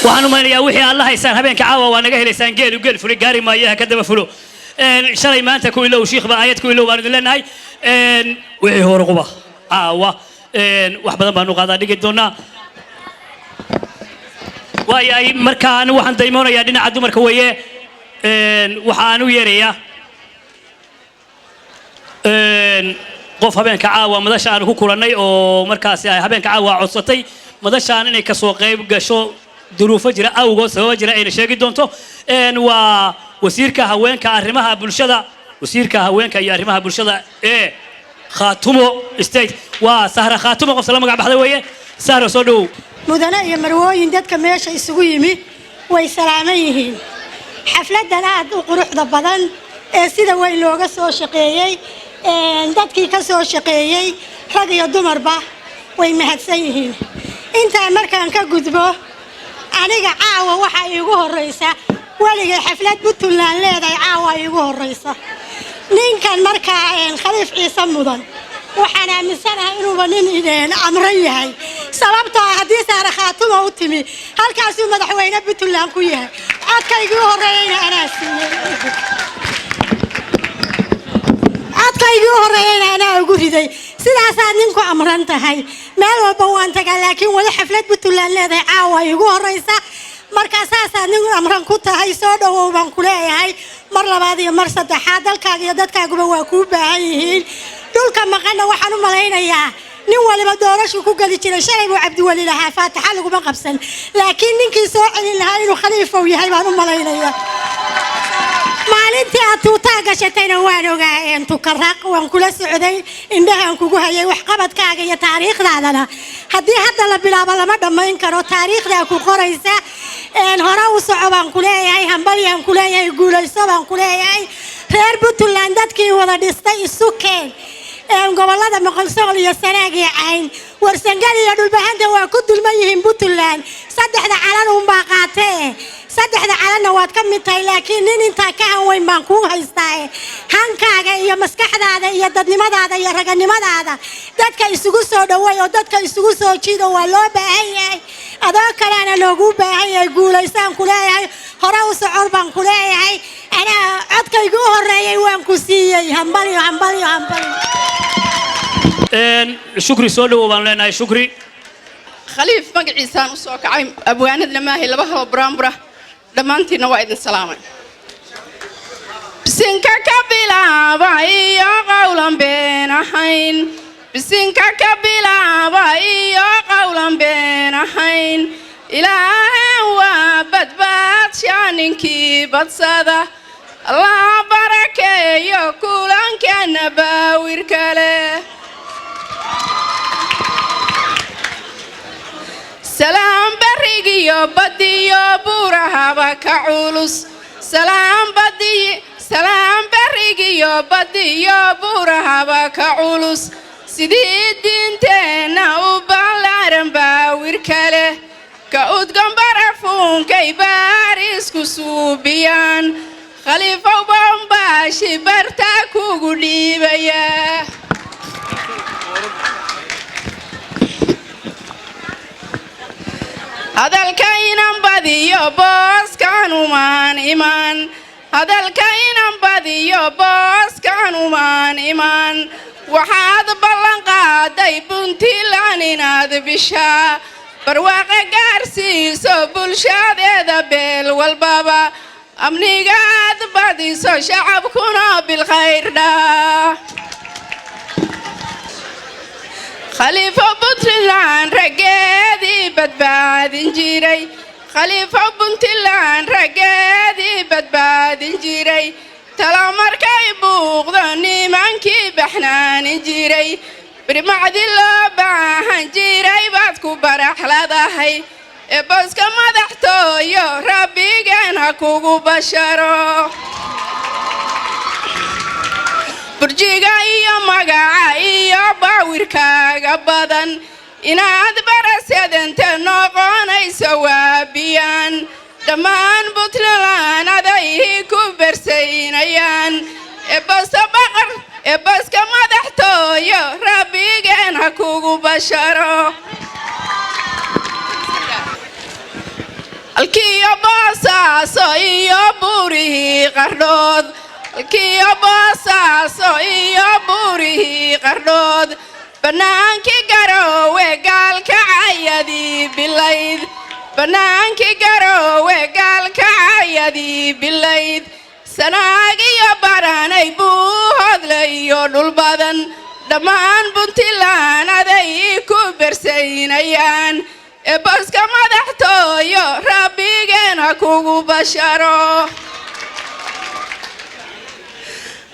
Speaker 3: waxaan u maanayaa wixii Allah haysan habeenka caawa waa naga helaysaan geel fuli gaari maayaha ka daba fulo shalay maanta ku ilow sheekh ba ayad ku ilow baan idin leenahay wixii hore quba caawa wax badan baan u qaadaa dhigi doonaa waayay markaan waxaan daymoonayaa dhinaca dumarka weeye waxaan u yeerayaa qof habeenka caawa madasha aan ku kulannay oo markaas ay habeenka caawa codsatay madashaan inay ka soo qayb gasho duruufo jira awgood sababa jira ayna sheegi doonto waa wasiirka haweenka arrimaha bulshada wasiirka haweenka iyo arrimaha bulshada ee Khaatumo State waa Sahra Khaatumo qof salaam magac baxday weeye Sahra soo dhaw
Speaker 13: mudane iyo marwooyin dadka meesha isugu yimi way salaaman yihiin xafladan aad u quruxda badan ee sida way looga soo shaqeeyay dadkii ka soo shaqeeyay rag iyo dumarba way mahadsan yihiin inta markaan ka gudbo aniga caawa waxa iigu horeysa waliga xaflad Puntland leedahay caawa iigu horeysa ninkan markaa Khaliif Ciise mudan waxaan aaminsanahay inuu nin ideen amran yahay sababtoo ah haddii saara khaatuma u timi halkaas uu madaxweyne Puntland ku yahay codkaygu horeeyayna anaa siiyay codkaygu horeeyayna anaa ugu riday sidaasaa ninku amran tahay meel walba waan tagaa laakiin wali xaflad Puntland leedahay caawa iigu horeysa marka saasaa nin amran ku tahay soo dhawow baan ku leeyahay mar labaad iyo mar saddexaad dalkaaga iyo dadkaaguba waa kuu baahan yihiin dhulka maqana waxaan u malaynayaa nin waliba doorasho ku gali jiray shalay buu Cabdiwali lahaa Faataxa laguma qabsan laakiin ninkii soo celin lahaa inuu khaliif uu yahay baan u malaynayaa maalintii aad tuutaa gashatayna waan ogaa tukaraq waan kula socday indhahan kugu hayay wax qabadkaaga iyo taariikhdaadana haddii hadda la bilaabo lama dhammayn karo taariikhda ku qoraysa hore u soco baan ku leeyahay hambalyan ku leeyahay guulayso baan ku leeyahay reer Puntland dadkii wada dhistay isu keen gobolada Moqolsool iyo Sanaag iyo Cayn warsangal iyo dhulbahanta waa ku dulman yihiin Puntland saddexda calan u baaqatay saddexda calanna waad ka mid tahay laakiin nin inta ka weyn baan ku haystaa hankaaga iyo maskaxdaada iyo dadnimadaada iyo raganimadaada dadka isugu soo dhaweey oo dadka isugu soo jiido waa loo baahan yahay adoo kalena loogu baahan yahay guulaysaan ku leeyahay hore u socor baan ku leeyahay ana codkaygu horeeyay waan ku siiyay hambali
Speaker 3: shukri soo dhawow baan leenahay shukri
Speaker 14: khaliif magaciisaan u soo kacay abwaanadna maahay laba habo buraanbura dhammaantiina waa idin salaamay bisinka ka bilaaba iyo qowlan been ahayn bisinka ka bilaaba iyo qowlan been ahayn ilaahay waa badbaad shaaninkii badsada Allah barakeeyo kulankeena baawir kale سلام بريجيو بديو بورها بكعولس سلام بريجيو بديو بورها بكعولس سديد انتنا وبالارن باوير كله كأود جنبرفون كي باريس كسوبيان خليفة وبامباشي برتاكو قليبيا hadalkaynan badiyo booskanumaan iman hadalkaynan badiyo booskanumaan iman waxaad ballan qaaday Puntland inaad bishaa barwaaqo gaarsiiso bulshadeeda beel walbaba amniga aad badiso shacabkuna bilkhayr dhaa خليفة Puntland رجادي بدبادين جيري خليفة Puntland رجادي بدبادين جيري تلا مركي بوغضني منكي بحنان جيري برمعد اللباهن جيري باتكو برحلة ضحي بس كما دحتو يو ربي جانا كوغو بشرو برجيغا iyo magaca iyo baawirkaaga badan inaad barasadanta noqonayso waabiyaan dhammaan Puntland aday ku bersaynayaan baska madaxtooyo rabbigan ha kugu basharo alkiyo boosaaso iyo buurihii qardhood alkiyo boosaaso iyo buurihii qardhood banaankii garoowe gaalkacayadii bilayd banaankii garoowe gaalkacayadii bilayd sanaag iyo baranay buu hodlayo dhul badan dhammaan Puntland aday ku bersaynayaan baska madaxtooyo rabbigan ha kugu basharo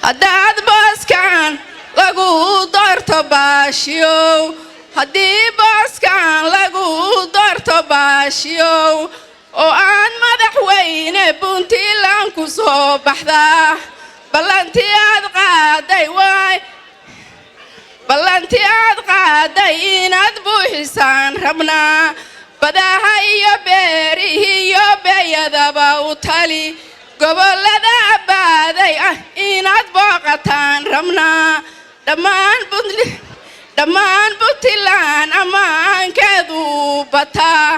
Speaker 14: haddaad booskan lagu doorto baashiyow haddii booskan lagu doorto baashiyow oo aan madaxweyne Puntland ku soo baxdaa ballantii aad qaaday inaad buuxisaan rabnaa badaha iyo beerihi iyo beeyadaba u tali gobolada baaday ah inaad booqataan rabnaa dhammaan Puntland ammaankeedu bataa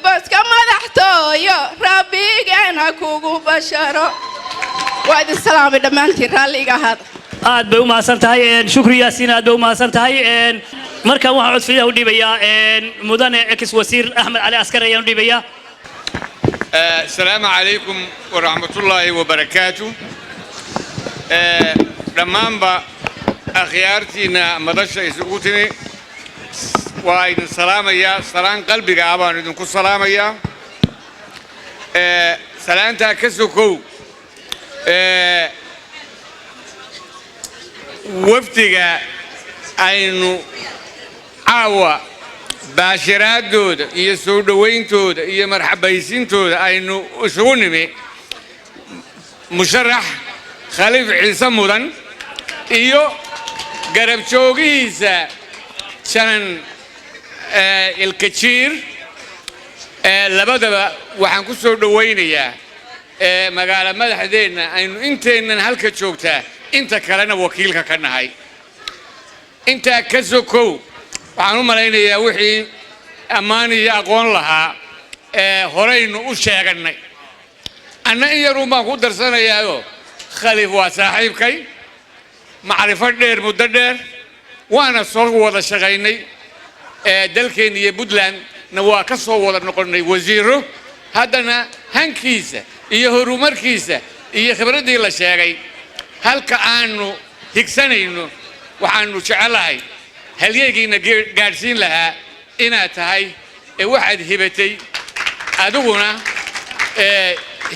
Speaker 14: baska madaxtooyo rabbigeena kugu basharo waa idin salaamay dhammaantiin raalliga ahaada
Speaker 3: aad bay u mahadsan tahay shukri yaasiin aad bay u mahadsan tahay markaan waxaan codfiyaha u dhiibayaa mudane ex wasiir axmed cali askari ayaan u dhiibayaa
Speaker 15: السلام عليكم ورحمة الله وبركاته دمانبا أخيارتنا مدشة يسقوتني وإن سلام يا سلام قلبي قابان إذن سلام يا سلامتا كسوكو وفتقا أينو عاوة baashiraad dooda iyo soo dhawayntooda iyo marxabaysiintooda aynu isugu nimi musharax khaliif ciise mudan iyo garab joogihiisa janan ilkajiir labadaba waxaan ku soo dhawaynayaa magaalo madaxdeenna aynu inteennan halka joogtaa inta kalena wakiilka ka nahay intaa ka sokow waxaan u malaynayaa wixii ammaan iyo aqoon lahaa horeynu u sheeganay anna in yarun baan ku darsanayaayoo khaliif waa saaxiibkay macrifo dheer muddo dheer waana soo wada shaqaynay dalkeenna iyo puntlandna waa ka soo wada noqonnay wasiiro haddana hankiisa iyo horumarkiisa iyo khibraddii la sheegay halka aanu higsanayno waxaanu jecelahay halyeegiina gaadhsiin lahaa inaad tahay waxaad hibatay adiguna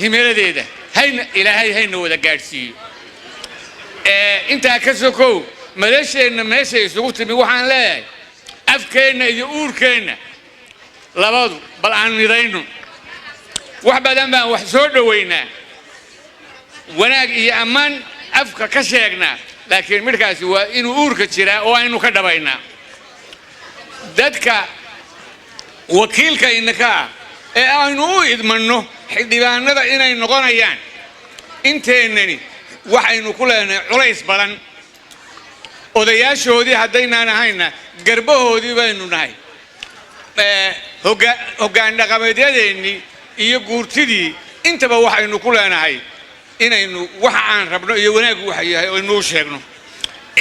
Speaker 15: himeladeeda hayna ilaahay hayna wada gaadhsiiyo intaa ka sokow madasheenna meesha isugu timi waxaan leeyahay afkeenna iyo uurkeenna labadu bal aan midayno wax badan baan wax soo dhowaynaa wanaag iyo ammaan afka ka sheegnaa laakiin midkaasi waa inuu uurka jiraa oo aynu ka dhabaynaa dadka wakiilka innaka ah ee aynu u idmanno xildhibaanada inay noqonayaan inteennani waxaynu ku leenahay culays badan odayaashoodii haddaynaan ahayna garbahoodii baynu nahay hoggaan dhaqameedyadeennii iyo guurtidii intaba waxaynu ku leenahay inaynu waxa aan rabno iyo wanaaggu waxa yahay oo inuu sheegno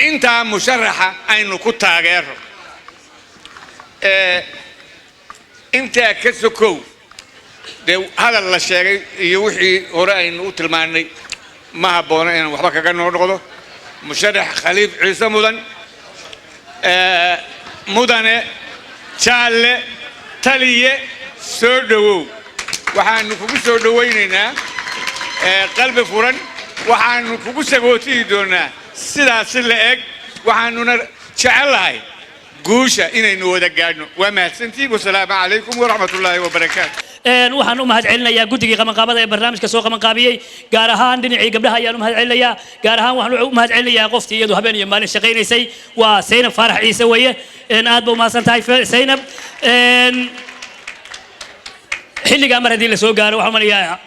Speaker 15: intaa musharaxa aynu ku taageero intaa ka sokow dee hadal la sheegay iyo wixii hore aynu u tilmaannay ma habboona inaan waxba kaga noqdo musharax khaliif ciise mudan mudane jaalle taliye soo dhowow waxaanu kugu soo dhowaynaynaa qalbi furan waxaanu kugu sagootiyi doonaa sidaas si la eg waxaanuna jecelahay guusha inaynu wada gaadhno waa mahadsantiin wasalaamu calaykum waraxmatullaahi wabarakaatu
Speaker 3: waxaan u mahad celinayaa guddigii qabanqaabada ee barnaamijka soo qabanqaabiyey gaar ahaan dhinacii gabdhaha ayaan u mahad celinayaa gaar ahaan waxaan u mahad celinayaa qoftii iyadu habeen iyo maalin shaqaynaysay waa Saynab Faarax Ciise weeye aad baa u mahadsan tahay Saynab xilliga mar hadii la soo gaaro waxaan manayaa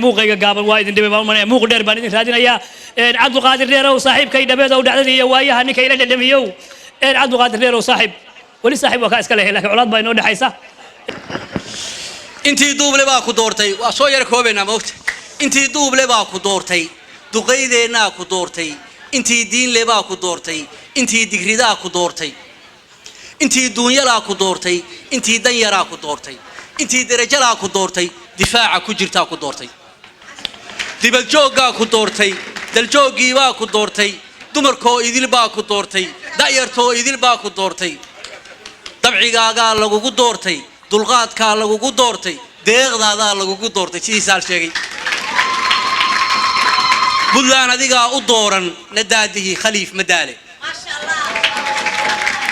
Speaker 3: muuqayga gaaban waa idin dhibay baan manayaa muuq dheer baan idin raadinayaa Cabdul Qaadir Dheerow saaxiibkay dhabeed oo dhacdadii iyo waayaha ninka ila dhadhamiyow Cabdul Qaadir Dheerow saaxiib wali saaxiib waa ka iska leeyahay laakiin colaad baa inoo dhaxaysa
Speaker 16: intii duuble baa ku doortay waa soo yar koobeena moogta intii duuble baa ku doortay duqaydeenna ku doortay intii diinle baa ku doortay intii digridaa ku doortay intii duunyala ku doortay intii danyara ku doortay intii darajada ku doortay difaaca ku jirta ku doortay dibad joogga ku doortay dal joogii baa ku doortay dumarkoo idil baa ku doortay da'yartoo idil baa ku doortay dabcigaaga lagu doortay dulqaadka lagu doortay deeqdaada lagu doortay sidaas sheegay buntland adiga u dooran nadaadihi khaliif madaale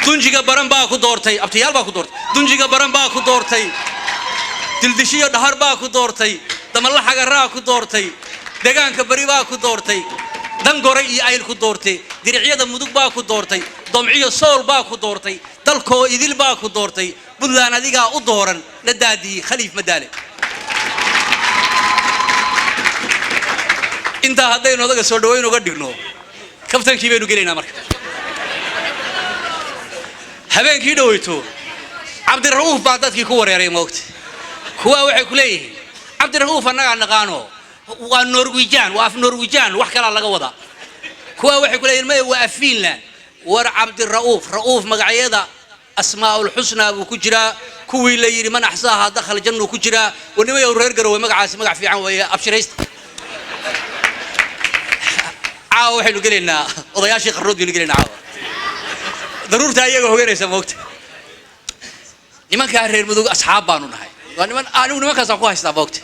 Speaker 16: dunjiga baran baa ku doortay abtiyaal baa ku doortay dunjiga baran baa ku doortay dildishiyo dhahar baa ku doortay damalla xagaraa ku doortay deegaanka bari baa ku doortay dangoray iyo ayl ku doortay diricyada mudug baa ku doortay domciyo sool baa ku doortay dalkoo idil baa ku doortay بدلان أديقا أدورا ندادي خليف مدالي انت هدين ودقا سودوين وقدقنو كفتن كيبينو قلينا مركب هبين كي دويتو عبد الرؤوف بعدتك كور يا ريموت كوا وحي كليه عبد الرؤوف أنا نقانو والنرويجان وأف نرويجان وحكى على جوضة كوا وحي كليه ما هو فينلاند ور عبد رؤوف مقعيدا أسماء الحسنى وكجرا كوي اللي يري من أحصاها دخل الجنة وكجرا ونما يورير قروي مقع في عام ويا أبشريست عاو حلو قلنا وضياشي خرود يقولنا عاو ضرورة أيه هو غير يسموت نما كهرير مدوق أصحاب بانو نهاي ونما كساقوها يستابوت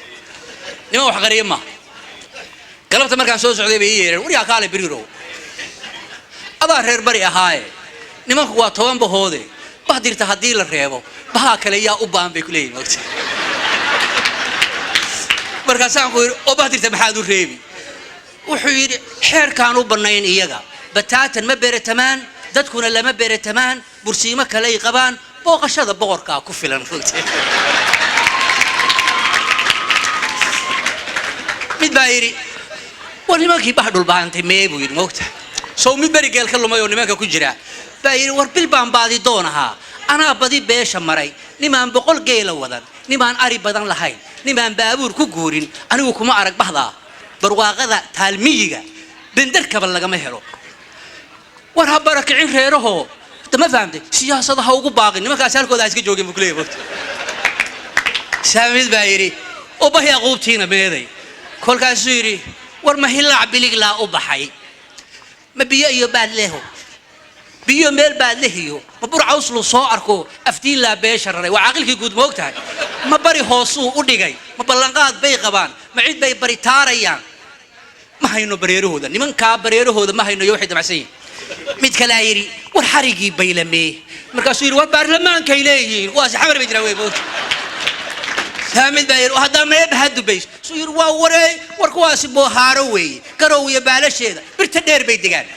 Speaker 16: نما وحقريم ما قلبت مركان سوس عدي بيير وريا كالي بريرو أبا هرير بري هاي نما هو توان بهودي بهدير تهديل الريبو بها كليا أبان بكلين وقت مركان سانقول أبهدير تبحادو الريبي وحير حير كانوا بناين إيجا بتاتا ما بيرتمان دتكون لما بيرتمان برسيمة كلي قبان بوقش هذا بوركا كفلا فوت متبايري واللي ما كي بحدو البان تميبو يرموت سو متبري قال كله ما يوني ما كوجرا بايري وربيل بان بعدي دونها أنا بدي بيش مري نمان بقول جيل وذن نمان أري بدن لهاي نمان بابور كجورين أنا وكم أرك بحضا برواقة تالميجا بندرك بلغ مهرو ورها بركعين خيره ما فهمت سياسة هاوقو باقي نما كاسال كودا اسكي جوجي مكلي بوت سامي بايري وبهي قوبتينا بيدي كل كاسيري ورما هلا بليغ لا وبحي ما بيا يبال له بيا ميل بال له ما بر عوصلو سو اركو افتين لا بيشر وعاقلكي غود موقتاhay ما بري هوسو ودغاي ما بلانقاد bay qabaan ma cid bay bari taarayaan ma hayno bareerahooda nimanka bareerahooda ma hayno yoo xidmacsan mid kale ayiri war xarigi baylame markaasuu yiri war baarlamaanka ileeyeen waa saxamar bay jiraa way boot saamid bayr oo hadda ma bahadu bays suu yiri waa waray war kuwaasi boo haaro way garow iyo baalasheeda birta dheer bay digaan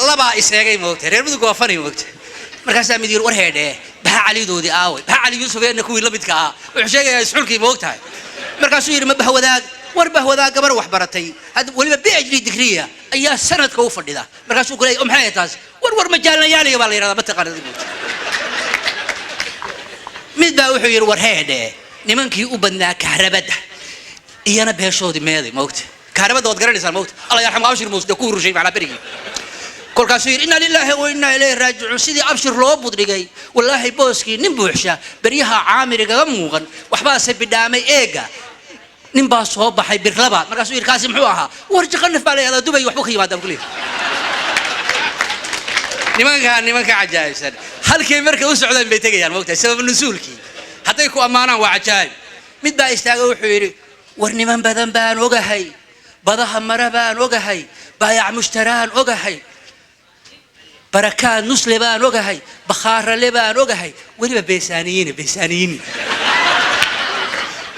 Speaker 16: laba isagay moogtay reer mudug waa fanay moogtay markaas mid yiri war heedhe baa calidoodi aaway baa cali yuusuf ee kuwii la midka ah wuxuu sheegay isxulkii moogtay markaasuu yiri ma bahwadaag warba wada gabar wax baratay hada waliba PhD degree ayaa sanadka u fadhida markaasuu kulay maxay taas war majaalnayaaliga baa la yiraahdaa ma taqaanid mid baa wuxuu yiri war heede nimankii u badnaa kahrabada iyana beeshoodi meeday moogta kahrabada wad garanaysaa moogta Allah yarxam abshir muusda ku rushay macna berigi kolkaasuu yiri inna lillahi wa inna ilayhi raaji'un sidii abshir loo budrigay wallahi booski nin buuxsha bariyaha caamiriga muuqan waxba sabidhaamay eega نبى صوب حي برلبات ما قاسوا يركاسم حوها ورجعنا في بالي هذا دبي وحبوك يمادى بكليه نمانك عجائب سر هل كي مركز وسعودان بيتجي يعني وقتها سبب النزول كي حتى يكون أمانة وعجائب متى يستاجوا حيري ورني من بدن بان وجهي بضح مربان وجهي بايع مشتران وجهي بركان نص لبان وجهي بخار لبان وجهي ولي بيسانيين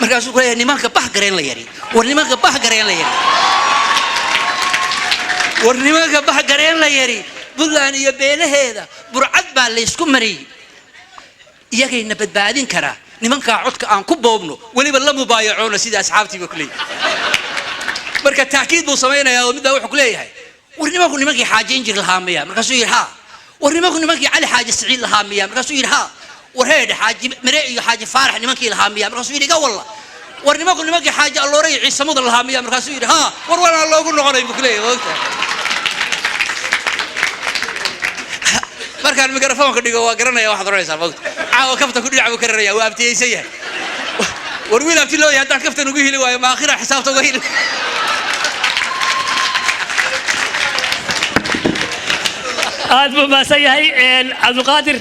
Speaker 16: markaasuu kulay nimanka bax gareen la yari war nimanka bax gareen la yari buntland iyo beelaheeda burcad baa la isku mariyay iyagayna badbaadin kara nimanka codka aan ku boobno waliba la mubaayacoona sida asxaabtiiba kulay marka taakiid buu sameeynaa oo mid baa wuxuu kuleeyahay war nimankii xaajeyn jir lahaamaya markaasuu yiri ha war nimankii cali xaaje siciid lahaamaya markaasuu yiri ha ورهيد حاجة مريء حاجة فارح نمكي الهامية مركزوا يرجع والله ورنمكي حاجة الله ريع عيسى مود الهامية مركزوا يرجع ها وروانا الله يقول نقول يبكليه وقتها مركان الميكروفون كده وقرنا يا واحد رئيس الوقت عاو كفته كل يلعبوا كرريا وابتي يسيه ورويل ابتي لو يهدى كفته نقيه لي ما اخره حسابته قهيل
Speaker 3: هذا ما سيهي عبد القادر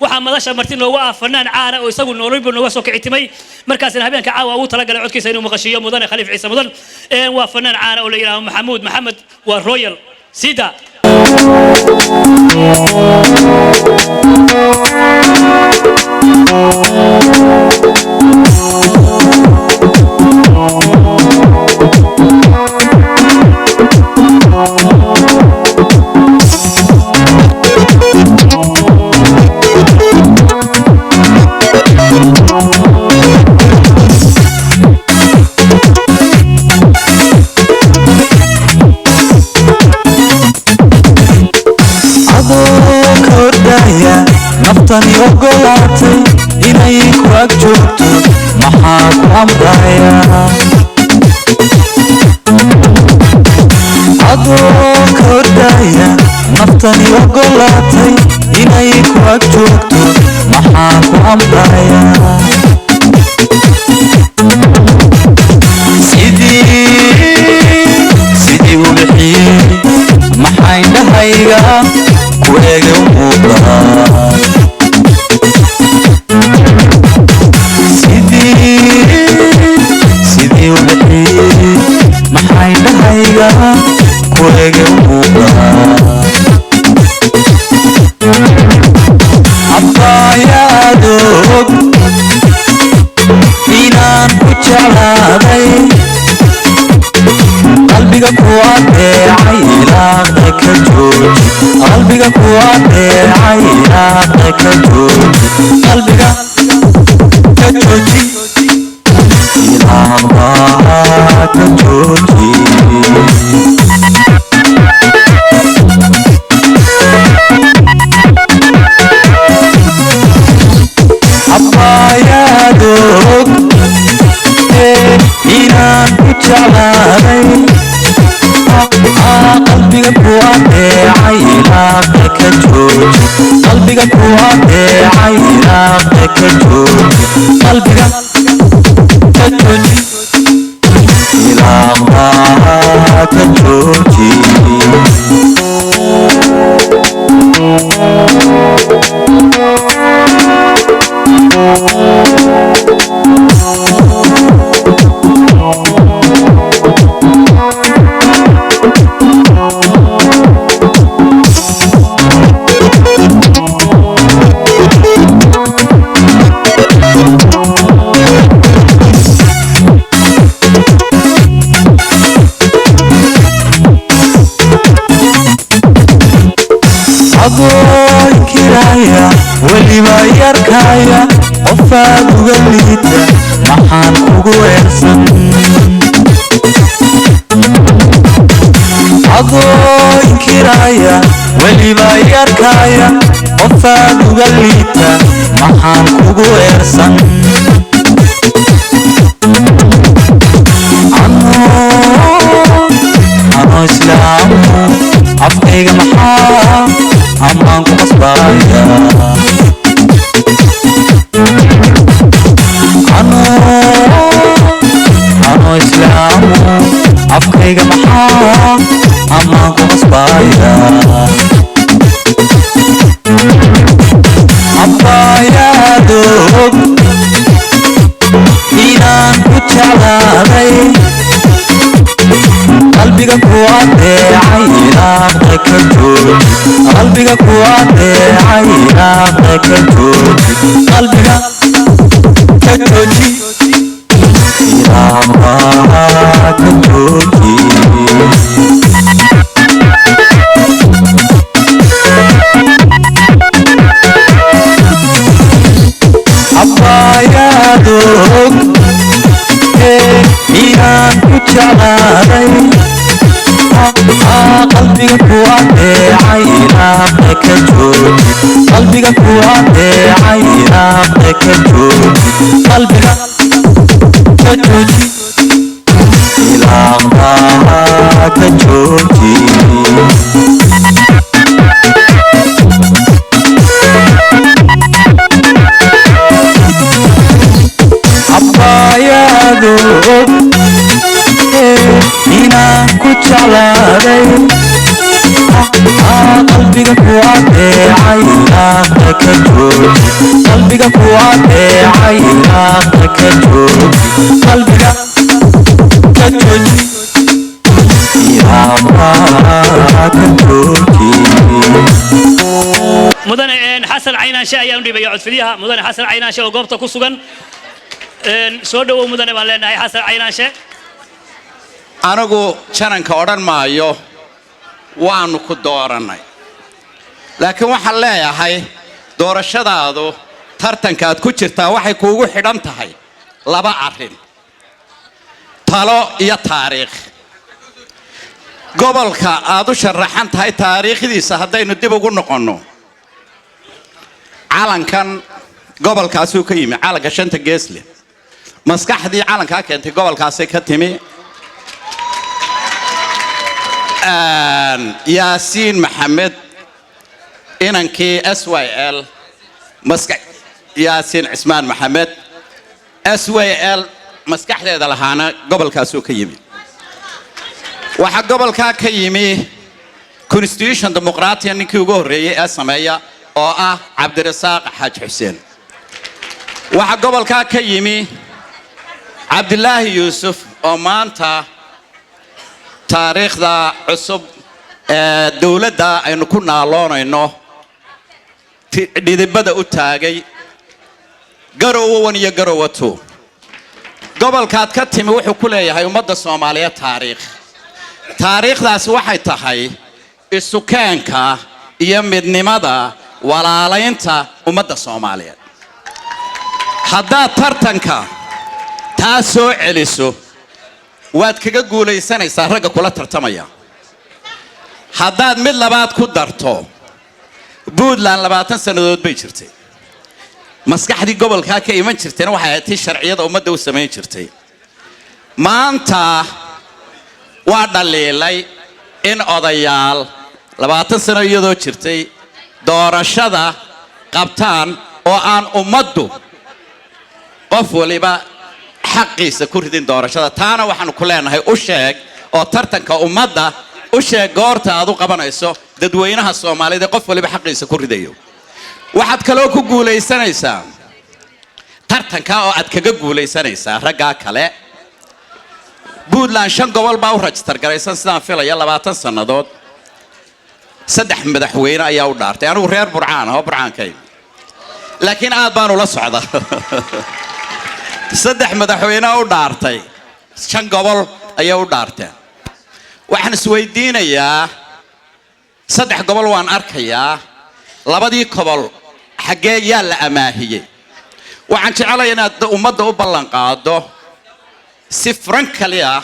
Speaker 3: waxaa madasha marti noogu ah fanaan caana oo isagu noolba nooga soo kicitimay markaasna habeenka caawa uu talagalay codkiisa inuu maqashiyo mudane khaliif ciise mudan waa fanaan caana oo la yiraahdo maxamed waa royal sida
Speaker 17: naftani ogolaatay inay ku ag joogto maxaa ku amraya adoo ka ordaya naftani ogolaatay inay ku ag joogto maxaa ku amraya sidii u bixiyey maxay dhahayga ku eege u muuqdaa sidii u bixiyey maxay dhahayga ku eege u muuqdaa abbayaadog inaan ku jeclaaday qalbiga ku adeecay ilaaqda ka jooji qalbiga ku adeecay ilaaqda ka jooji qalbiga ka jooji ilaaqda ka jooji abbayaadog inaan ku jeclaaday qalbiga ku adeecay ilaaqda ka jooji qalbiga ku adeecay ilaaqda ka jooji qalbiga ka jooji ilaaqda ka jooji agoon kiraya weliba yarkaya qofaad uga liita maxaan kugu eersan agoon kiraya weliba yarkaya qofaad uga liita maxaan kugu eersan anoo islaamu afkayga maxaa amaan ku qasbaya anoo islaamu afkayga maxaa amaan ku qasbaya abbayaadog inaan ku jeclaaday qalbiga ku adeecay ilaaqda ka jooji qalbiga ku adeecay ilaaqda ka jooji qalbiga ka jooji ilaaqda ka jooji abbayaadog inaan ku jeclaaday qalbiga ku adeecay ilaaqda ka jooji qalbiga ku adeecay ilaaqda ka jooji qalbiga ka jooji ilaaqda ka jooji abbayaadog inaan ku jeclaaday qalbiga ku adeecay ilaaqda ka jooji qalbiga ku adeecay ilaaqda ka jooji qalbiga ka jooji ilaaqda ka jooji
Speaker 3: mudane xasan caynaanshe ayaan u dhibaya codfidyaha mudane xasan caynaanshe oo goobta ku sugan soo dhawow mudane baan leenahay xasan caynaanshe
Speaker 18: anigu jananka odhan maayo waanu ku doorannay laakiin waxaan leeyahay doorashadaadu tartankaad ku jirtaa waxay kuugu xidhan tahay laba arrin talo iyo taariikh gobolka aad u sharaxan tahay taariikhdiisa haddaynu dib ugu noqonno calankan gobolkaasuu ka yimi calanka shanta geesle maskaxdii calankaa keentay gobolkaasay ka timi yaasiin maxamed inankii SYL yaasiin cismaan maxamed SYL maskaxdeeda lahaana gobolkaasuu ka yimi waxaa gobolkaa ka yimi constitution dimuqraatiya ninkii ugu horreeyey ee sameeya oo ah cabdirasaaq xaaj xuseen waxaa gobolkaa ka yimi cabdilaahi yuusuf oo maanta taariikhda cusub ee dowladda aynu ku naaloonayno dhidibada u taagay garowo 1 iyo garowo 2 gobolkaad ka timi wuxuu ku leeyahay ummadda Soomaaliyeed taariikhdaas waxay tahay isukeenka iyo midnimada walaalaynta ummadda Soomaaliyeed haddaad tartanka taa soo celiso waad kaga guulaysanaysaa ragga kula tartamaya haddaad mid labaad ku darto Puntland 20 sanadood bay jirtay maskaxdii gobolka ka iman jirtayna waxay ahayd sharciyada ummadda u sameyn jirtay maanta waa dhaliilay in odayaal 20 sano iyadoo jirtay doorashada qabtaan oo aan ummaddu qof waliba xaqiisa ku ridin doorashada taana waxaan ku leenahay u sheeg oo tartanka ummadda u sheeg goorta aad u qabanayso dadweynaha Soomaaliyeed qof waliba xaqiisa ku ridayo waxaad kaloo ku guulaysanaysaa tartanka oo aad kaga guulaysanaysaa ragga kale Puntland 5 gobol baa u register garaysan sidaan filaya 20 sanadood 3 madaxweyne ayaa u dhaartay anigu reer Burcaan oo Burcaankay laakiin aad baan ula socdaa 3 madaxweyne u dhaartay 5 gobol ayaa u dhaartay waxaan isweydiinayaa 3 gobol waan arkayaa labadii gobol xagee yaa la amaahiyay waxaan jecelahay inaad ummadda u ballan qaado si frankly ah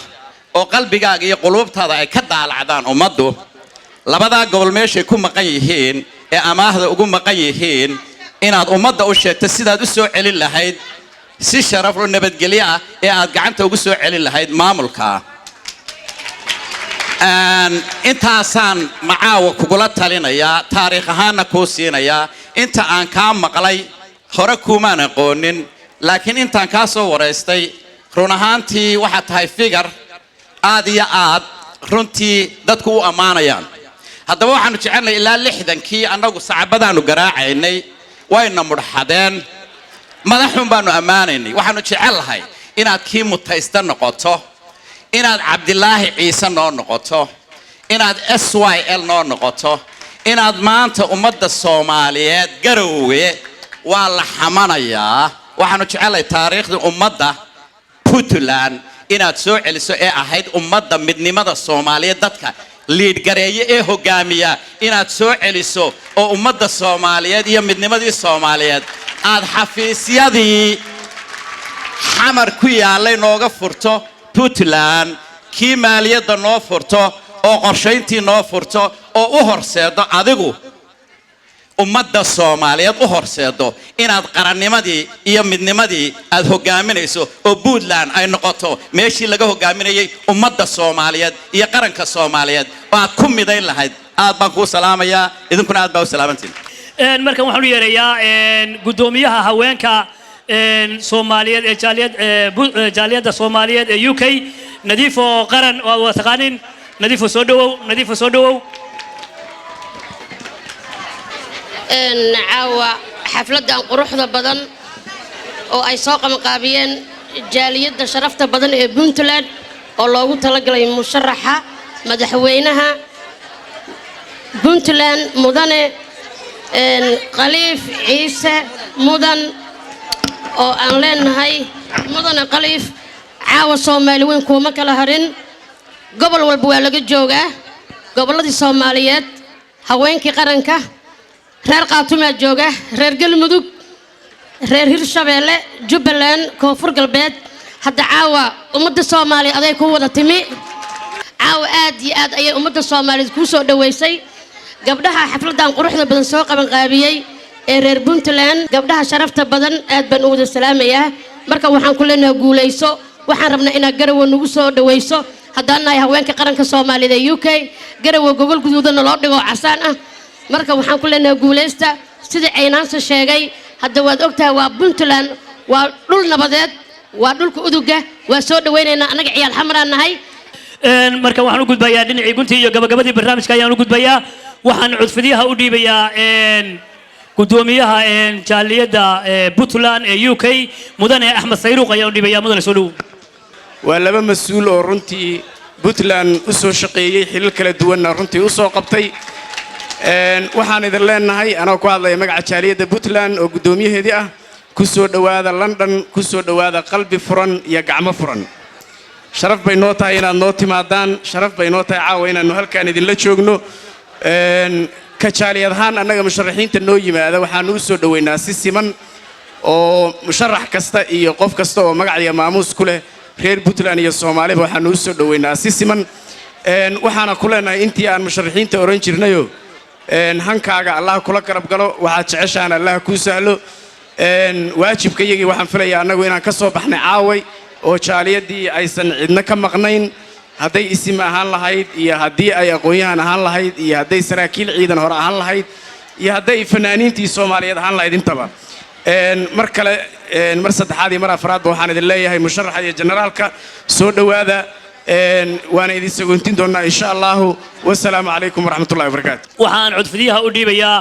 Speaker 18: oo qalbigaaga iyo qulubtaada ay ka daalacdaan ummaddu labada gobol meeshay ku maqan yihiin ee amaahda ugu maqan yihiin inaad ummadda u sheegto sidaad u soo celin lahayd si sharaf iyo nabadgelyo ah ee aad gacanta ugu soo celin lahayd maamulka intaasaan macaawa kugula talinayaa taariikh ahaanna kuu siinayaa inta aan kaa maqlay hore kuumaan aqoonin laakiin intaan kaa soo wareystay run ahaantii waxaa tahay figar aad iyo aad runtii dadku u ammaanayaan haddaba waxaanu jecelnahay ilaa 60kii annagu sacabadaanu garaacaynay wayna mudhaxadeen madaxun baanu ammaanaynay waxaanu jecelahay inaad kii mutaysta noqoto inaad cabdilaahi ciise noo noqoto inaad SYL noo noqoto inaad maanta ummadda Soomaaliyeed garowe waa la xamanayaa waxaanu jecelahay taariikhda ummadda Puntland inaad soo celiso ee ahayd ummadda midnimada Soomaaliyeed dadka lead gareeye ee hogaamiya inaad soo celiso oo ummadda Soomaaliyeed iyo midnimadii Soomaaliyeed aad xafiisyadii xamar ku yaalay nooga furto Puntland kii maaliyadda noo furto oo qorshayntii noo furto oo u horseedo adigu ummadda Soomaaliyeed u horseedo inaad qarannimadii iyo midnimadii aad hogaaminayso oo Puntland ay noqoto meeshii laga hogaaminayay ummadda Soomaaliyeed iyo qaranka Soomaaliyeed oo aad ku midayn lahayd aad baan ku salaamayaa idinkuna aad baa u salaamantiin
Speaker 3: markan waxaan u yeerayaa gudoomiyaha haweenka Soomaaliyeed ee jaaliyadda Soomaaliyeed ee UK nadiifo qaran oo taqaanin nadiifo soo dhawow
Speaker 19: caawa xafladan quruxda badan oo ay soo qabanqaabiyeen jaaliyadda sharafta badan ee Puntland oo loogu talagalay musharaxa madaxweynaha Puntland mudane Khaliif Ciise mudan oo aan leenahay mudane Khaliif caawa Soomaali weyn kuma kala harin gobol walba waa laga joogaa goboladii Soomaaliyeed haweenkii qaranka reer Qaatumo jooga reer Galmudug reer Hirshabeelle Jubbaland Koonfur Galbeed hadda caawa ummadda Soomaaliyeed aday ku wada timi caawa aad iyo aad ayay ummadda Soomaaliyeed ku soo dhaweysay gabdhaha xafladan quruxda badan soo qaban qaabiyay reer Puntland gabdhaha sharafta badan aad baan ugu salaamayaa marka waxaan ku leenahay guuleyso waxaan rabnaa inaad Garowe nagu soo dhaweyso haddaan nahay haweenka qaranka Soomaalida UK Garowe gobol guduudan loo dhigo casaan ah marka waxaan ku leenahay guuleysta sida aynaansa sheegay hadda waad ogtahay waa Puntland waa dhul nabadeed waa dhulka uduga waa soo dhaweynaynaa anaga ciyaal xamraan nahay
Speaker 3: marka waxaan u gudbayaa dhinacii guntii iyo gabagabadii barnaamijka ayaan u gudbayaa waxaan codfadiyaha u dhiibayaa gudoomiyaha jaaliyada Puntland ee UK mudane Axmed Sayruuq ayaan u dhiibayaa mudane soo dhow
Speaker 20: waa laba mas'uul oo runtii Puntland u soo shaqeeyay xilal kala duwan runtii u soo qabtay waxaan idin leenahay anoo ku hadlaya magaca jaaliyada Puntland oo gudoomiyaheedii ah ku soo dhawaada London ku soo dhawaada qalbi furan iyo gacmo furan sharaf bay noo tahay inaad noo timaadaan sharaf bay noo tahay caawa inaanu halkaan idinla joogno ka jaaliyadahaan annaga musharaxiinta noo yimaada waxaanu u soo dhaweynaa si siman oo musharax kasta iyo qof kasta oo magac iyo maamuus ku leh reer Puntland iyo Soomaaliba waxaanu u soo dhaweynaa si siman waxaana ku leenahay intii aan musharaxiinta oran jirnayo hankaaga Allah kula garab galo waxaad jeceshaan Allah ku sahlo waajibkayagii waxaan filayaa annagu inaan ka soo baxnay caaway oo jaaliyadii aysan cidna ka maqnayn hadday isim ahaan lahayd iyo haddii ay aqoonyahan ahaan lahayd iyo hadday saraakiil ciidan hore ahaan lahayd iyo hadday fanaaniintii Soomaaliyeed ahaan lahayd intaba mar kale mar saddexaad iyo mar afraad waxaan idin leeyahay musharaxa iyo generaalka soo dhawaada waana idin sagoontin doonaa insha Allah wassalaamu calaykum waraxmatullaahi wabarakaatu
Speaker 3: waxaan codfadiyaha u dhiibayaa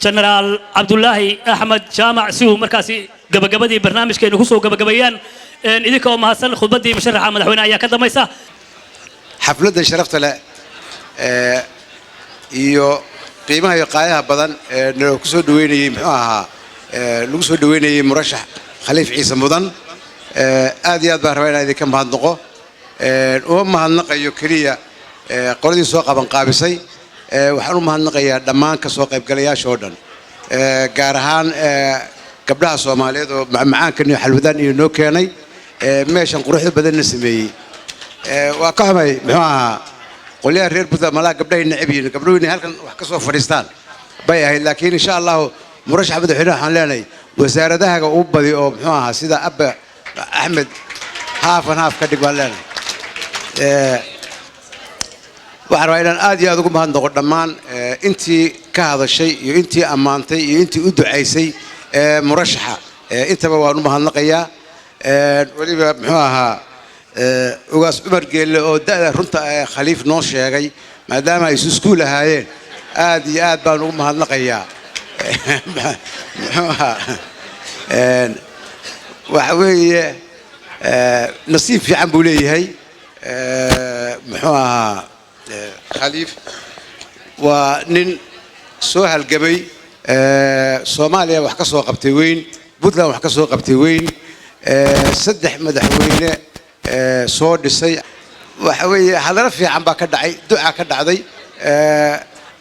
Speaker 3: generaal Cabdullaahi Axmed Jaamac si uu markaasi gabagabadii barnaamijkeenu ku soo gabagabayaan idinka oo mahadsan khudbadii musharaxa madaxweynaha ayaa ka dambaysa
Speaker 21: xafladda sharafta leh iyo qiimaha iyo qaayaha badan ee ku soo dhaweynayay muxuu ahaa lagu soo dhaweynayay murashax Khaliif Ciise Mudan aad iyo aad baan rabaa inaan idinka mahadnaqo oo mahadnaqayo kaliya qoladii soo qaban qaabisay waxaan u mahadnaqayaa dhammaan ka soo qaybgalayaasha oo dhan gaar ahaan gabdhaha Soomaaliyeed oo macmacaankan iyo xalwadaan iyo noo keenay meeshan quruxda badanna sameeyay waa ka xumay muxuu ahaa qolyaha reer Puntland malaa gabdhahay necab yihiin gabdhuhu inay halkan wax ka soo fadhiistaan bay ahayd laakiin insha Allah murashax madaxweynaha waxaan leenahay wasaaradaha u badi oo muxuu ahaa sida Abba Axmed haaf ka dhig baan leenahay waxaan rabaa inaan aad iyo aad ugu mahadnaqo dhammaan intii ka hadashay iyo intii ammaantay iyo intii u ducaysay murashaxa intaba waan u mahadnaqayaa waliba muxuu ahaa ugaas Umar Geelle oo da'da runta Khaliif noo sheegay maadaama ay iskuul ahaayeen aad iyo aad baan ugu mahadnaqayaa muxuu ahaa waxa weeye nasiib fiican buu leeyahay muxuu ahaa Khaliif waa nin soo halgamay Soomaaliya wax ka soo qabtay weyn Puntland wax ka soo qabtay weyn saddex madaxweyne soo dhisay waxa weeye hadal fiican baa ka dhacay duca ka dhacday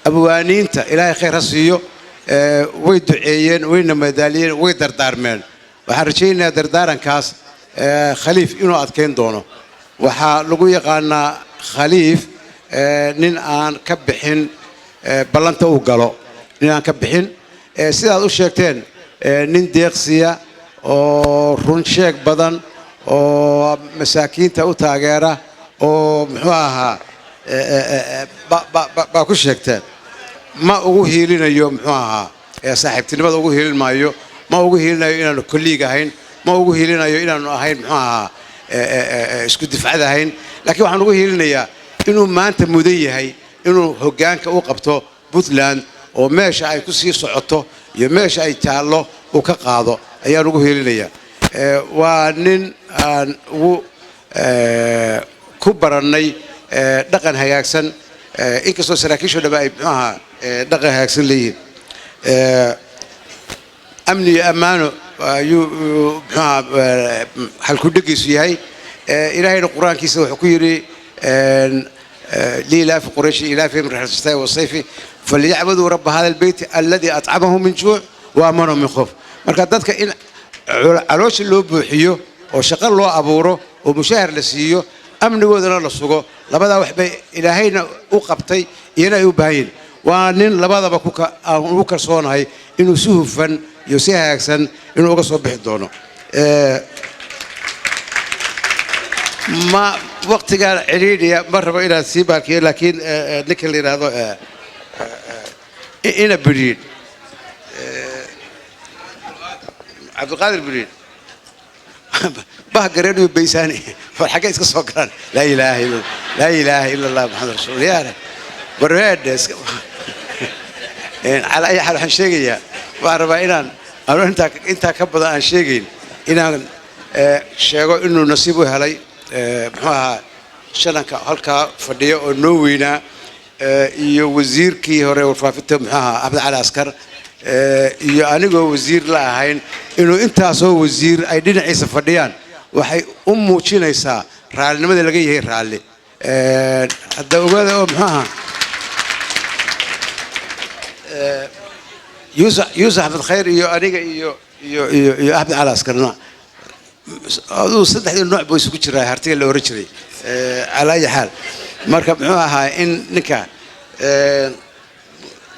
Speaker 21: abwaaniinta Ilaahay khayr ha siiyo way duceeyeen wayna madaaliyeen way dardaarmeen waxaan rajaynayaa dardaarankaas Khaliif inuu adkeyn doono waxaa lagu yaqaanaa Khaliif nin aan ka bixin ballanta uu galo nin aan ka bixin sidaad u sheegteen nin deeqsiya oo run sheeg badan oo masaakiinta u taageera oo muxuu ahaa baa ku sheegteen ma ugu hiilinayo muxuu ahaa saaxiibtinimada ugu hiilin maayo ma ugu hiilinayo inaanu kolliig ahayn ma ugu hiilinayo inaanu ahayn muxuu ahaa isku difcad ahayn laakiin waxaan ugu hiilinayaa inuu maanta mudan yahay inuu hoggaanka u qabto Puntland oo meesha ay ku sii socoto iyo meesha ay taallo uu ka qaado ayaan ugu hiilinayaa waa nin aan ugu ku barannay dhaqan hagaagsan inkastoo saraakiisha dhaba ay muxuu ahaa dhaqan hagaagsan leeyihiin amni iyo ammaano ayuu muxuu ahaa halku dheggiisu yahay ilaahayna qur-aankiisa wuxuu ku yidhi لإلاف قريش إلافهم رحلة الشتاء والصيف فليعبدوا رب هذا البيت الذي أطعمهم من جوع وآمنهم من خوف marka dadka in caloosha loo buuxiyo oo shaqo loo abuuro oo mushaar la siiyo amnigoodana la sugo labada wax bay ilaahayna u qabtay iyana ay u baahan waa nin labadaba aan ugu kalsoonahay inuu si hufan iyo si hagaagsan inuu uga soo bixi doono ما وقت قال عريري مرة إلى سيباك لكن نكل هذا إنا بريد عبد القادر بريد بهجرينه بيساني فالحاجة يسكت سكران لا إله إلا لا إله إلا الله محمد رسول الله يعني بريد على أي حال حنشيجي وأربعين أنا أنت كبر عن شيجين إنا شيء إنه نصيبه هلي محاها شنك هالك فدية نوينا يوزير كي هو رفافته محاها عبد على عسكر يعني جو وزير لا هين إنه أنت سو وزير أيدين عيسى فديان وحي أمه شين عيسى رال نمد لقيه هي رالي الدوبة محاها يوزع بالخير يو عبد على عسكرنا هذا صدق النوع بويس كتير هرتي اللي ورجري على أي حال مركب معها إن نكا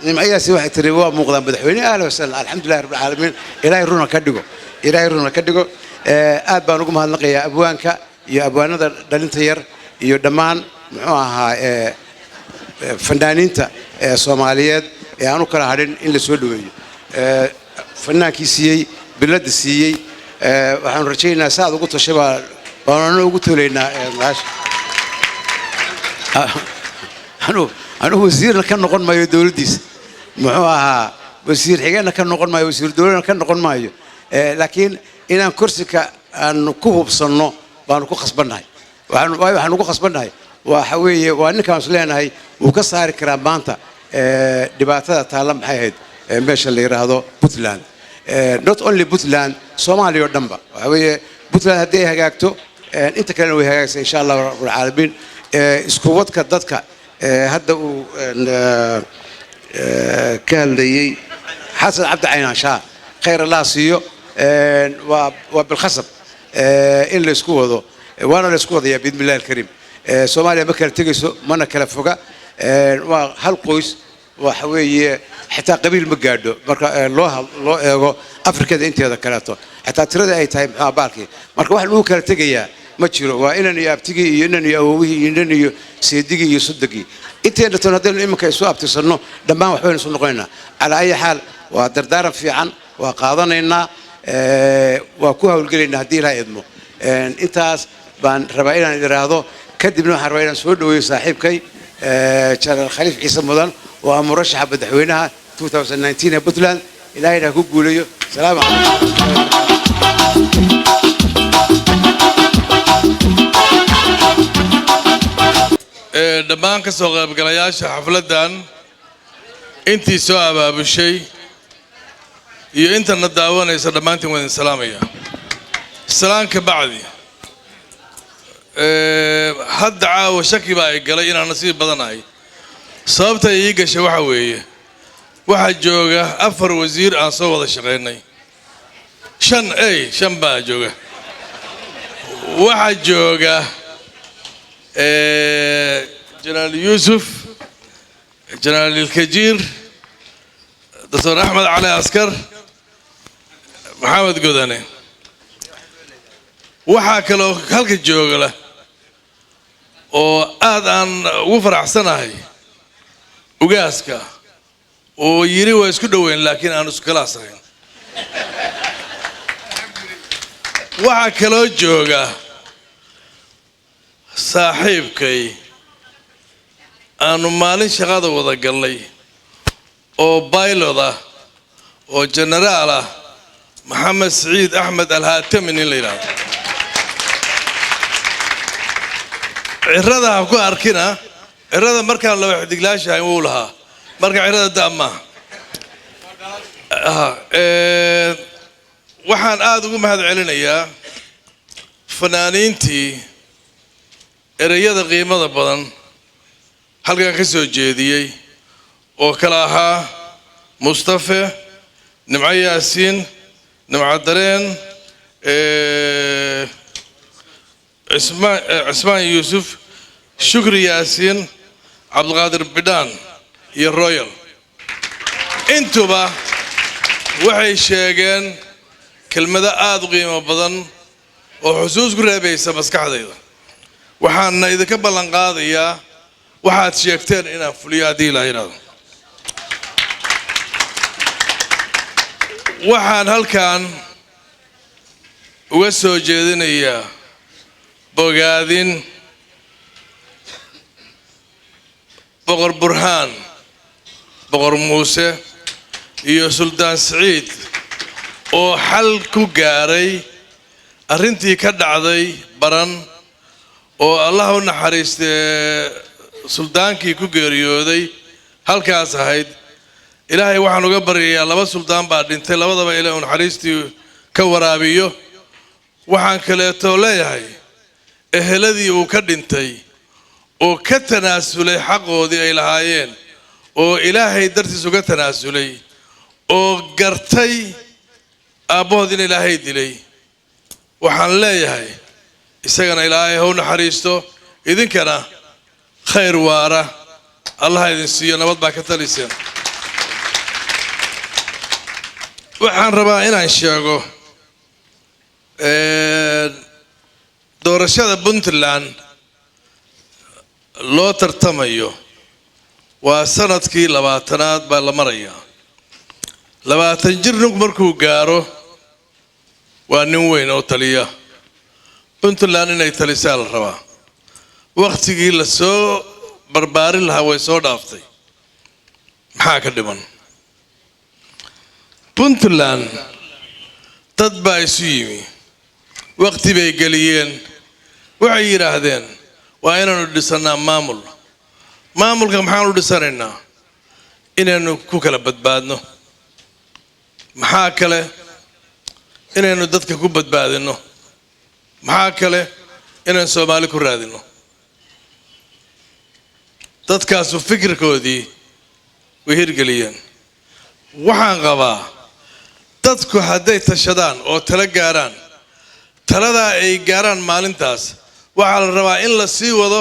Speaker 21: نمعيا سواء تريوا مقدم بدحويني أهلا وسهلا الحمد لله رب العالمين إلهي رونا كدقو أبانكم هالنقيا أبوانك يا أبوان هذا دلنتير يا دمان معها فنانين تا صوماليات يعني كره هذين اللي سودوي فنان كيسي بلاد السيي waxaan rajaynaynaa saad ugu tashabaa baanana ugu toolaynaa maash anu wasiirna ka noqon maayo dawladdiisa muxuu ahaa wasiir xigeenna ka noqon maayo wasiir dawladna ka noqon maayo laakiin inaan kursika aan ku hubsanno baanu ku khasbannahay waxaan ugu khasbannahay waxa weeye waa ninkaan is leenahay wuu ka saari karaa maanta dhibaatada taalla maxay ahayd meesha la yiraahdo Puntland not only Puntland Somalia dhanba waxa weeye Puntland haddii ay hagaagto inta kalena way hagaagsan insha Allah rabbul caalamiin isku wadka dadka hadda uu ka hadlayay Xasan Cabdi Caynaasha khayr Allah siiyo waa bil khasab in la isku wado waana la isku wadaya bidmillaah alkariim Soomaaliya ma kala tegayso mana kala foga waa hal qoys waxa weeye حتى قبيل مقادو مركا لو ايغو افريكا انتيدا كلاتو حتى ترada ay tahay maxaa baalkii marka wax lagu kala tagaya ma jiro waa inaan yaabtigi iyo inaan awowii inaan iyo seedigi iyo sudagi inteena tan hadaan imika isu abtisano dhamaan wax weyn isu noqonayna ala ay xaal waa dardaaran fiican waa qaadanaynaa waa ku hawlgalaynaa hadii la idmo intaas baan rabaa inaan iraahdo kadibna waxaan rabaa inaan soo dhaweeyo saaxiibkay General Khaliif Ciise Mudan waa murashax madaxweynaha 2019 Puntland ilaahayna ku guuleeyo salaam
Speaker 4: dhammaan ka soo qaybgalayaasha xafladan intii soo abaabushay iyo intana daawanaysa dhammaantiin waan salaamaya salaanka bacdi hadda caawa shaki baa ay galay inaan nasiib badanahay sababta ay gashay waxa weeye waxa jooga 4 wasiir aan soo wada shaqeynay 5 baa jooga waxa jooga General Yusuf General Al-Kajir Dr. Ahmed Ali Askar Mohamed Godane waxa kale halka jooga oo aad aan ugu faraxsanahay ugaaska oo yiri waa isku dhaweyn laakiin aan isku kala saxin waxa kale jooga saaxiibkay aanu maalin shaqada wada galnay oo pilot ah oo general ah Maxamed Saciid Axmed Al-Haatami in la yiraahdo cirada ku arkina cirada markaan la wax diglaashay uu lahaa marka cirada daama waxaan aad ugu mahad celinayaa fanaaniintii erayada qiimada badan halkan ka soo jeediyay oo kala ahaa Mustafa Nimco Yaasiin Nimco Dareen عثمان يوسف شكري ياسين عبد القادر بدان iyo royal intuba waxay sheegeen kelmado aad u qiimo badan oo xusuus ku reebaysa maskaxdayda waxaana idinka ballan qaadayaa waxaad sheegteen inaan fuliyo haddii la yidhaahdo waxaan halkan uga soo jeedinayaa bogaadin boqor burhaan boqor muuse iyo suldaan siciid oo xal ku gaaray arrintii ka dhacday baran oo allah u naxariistee suldaankii ku geeriyooday halkaas ahayd ilaahay waxaan uga baryayaa laba suldaan baa dhintay labadaba ilaahay uu naxariistii ka waraabiyo waxaan kaleeto leeyahay eheladii uu ka dhintay oo ka tanaasulay xaqoodii ay lahaayeen oo ilaahay dartiis uga tanaasulay oo gartay aabbahood in ilaahay dilay waxaan leeyahay isagana ilaahay ha u naxariisto idinkana khayr waara allah idin siiyo nabad baa ka taliseen waxaan rabaa inaan sheego doorashada puntland loo tartamayo waa sanadkii 20aad baa la marayaa 20 jir ninku markuu gaaro waa nin weyn oo taliya puntland inay talisaa la rabaa waqtigii la soo barbaarin lahaa way soo dhaaftay maxaa ka dhiman puntland dad baa isu yimi waqti bay geliyeen waxay yidhaahdeen waa inaanu dhisannaa maamulka maxaan u dhisanaynaa inaynu ku kala badbaadno maxaa kale inaynu dadka ku badbaadino maxaa kale inaan Soomaali ku raadino dadkaasu fikirkoodii way hirgeliyeen waxaan qabaa dadku hadday tashadaan oo tala gaaraan taladaa ay gaaraan maalintaas waxaa la rabaa in la sii wado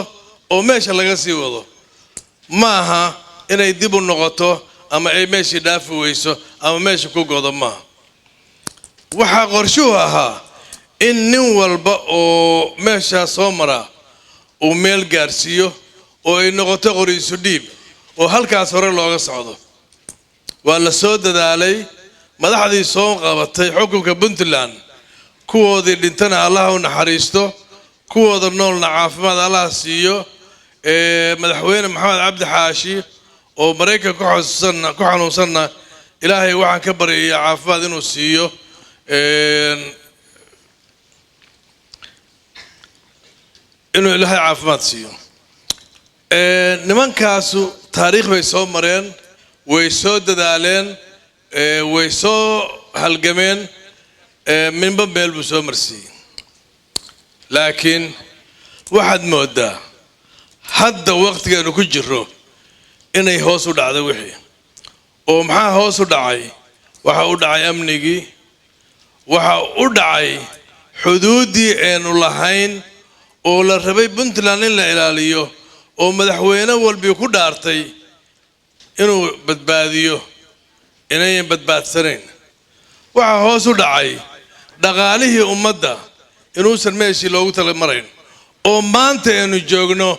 Speaker 4: oo meesha laga sii wado maaha inay dib u noqoto ama ay meeshii dhaafi weyso ama meesha ku godo maaha waxaa qorshuhu ahaa in nin walba oo meeshaa soo mara uu meel gaarsiiyo oo ay noqoto qoriisu dhiib oo halkaas hore looga socdo waa la soo dadaalay madaxdii soo qabatay xukunka puntland kuwoodii dhintana allah u naxariisto kuwooda noolna caafimaad allah siiyo madaxweyne maxamed cabdi xaashi oo maraykan ku xanuunsanna ilaahay waxaan ka baryayaa caafimaad inuu siiyo inuu ilaahay caafimaad siiyo nimankaasu taariikh bay soo mareen way soo dadaaleen way soo halgameen minba meel buu soo marsiiyey laakiin waxaad moodaa hadda waqtigeenu ku jiro inay hoos u dhacday wixii oo maxaa hoos u dhacay waxa u dhacay amnigii waxa u dhacay xuduuddii aanu lahayn oo la rabay puntland in la ilaaliyo oo madaxweyne walbii ku dhaartay inuu badbaadiyo inayan badbaadsanayn waxa hoos u dhacay dhaqaalihii ummadda inuusan meeshii loogu tala marayn oo maanta aynu joogno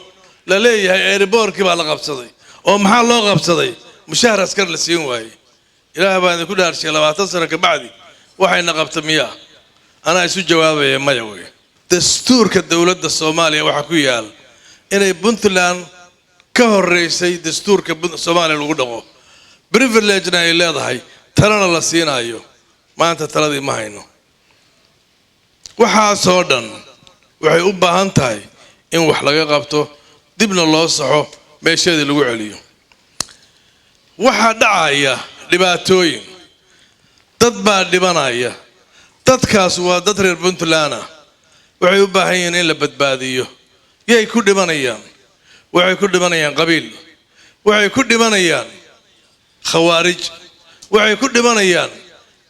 Speaker 4: la leeyahay airboorkii baa la qabsaday oo maxaa loo qabsaday mushahar askar la siin waayey ilaah baa idinku dhaarshay 20 sano ka bacdi waxayna qabta miyaa anaa isu jawaabaya maya wey dastuurka dowladda Soomaaliya waxa ku yaal inay puntland ka horeysay dastuurka Soomaaliya lagu dhaqo privilege-na ay leedahay talana la siinayo maanta taladii ma hayno waxaasoo dhan waxay u baahan tahay in wax laga qabto dibna loo saxo meesheedii lagu celiyo waxaa dhacaya dhibaatooyin dad baa dhibanaya dadkaas waa dad reer puntland waxay u baahan yihiin in la badbaadiyo yay ku dhimanayaan waxay ku dhimanayaan qabiil waxay ku dhimanayaan khawaarij waxay ku dhimanayaan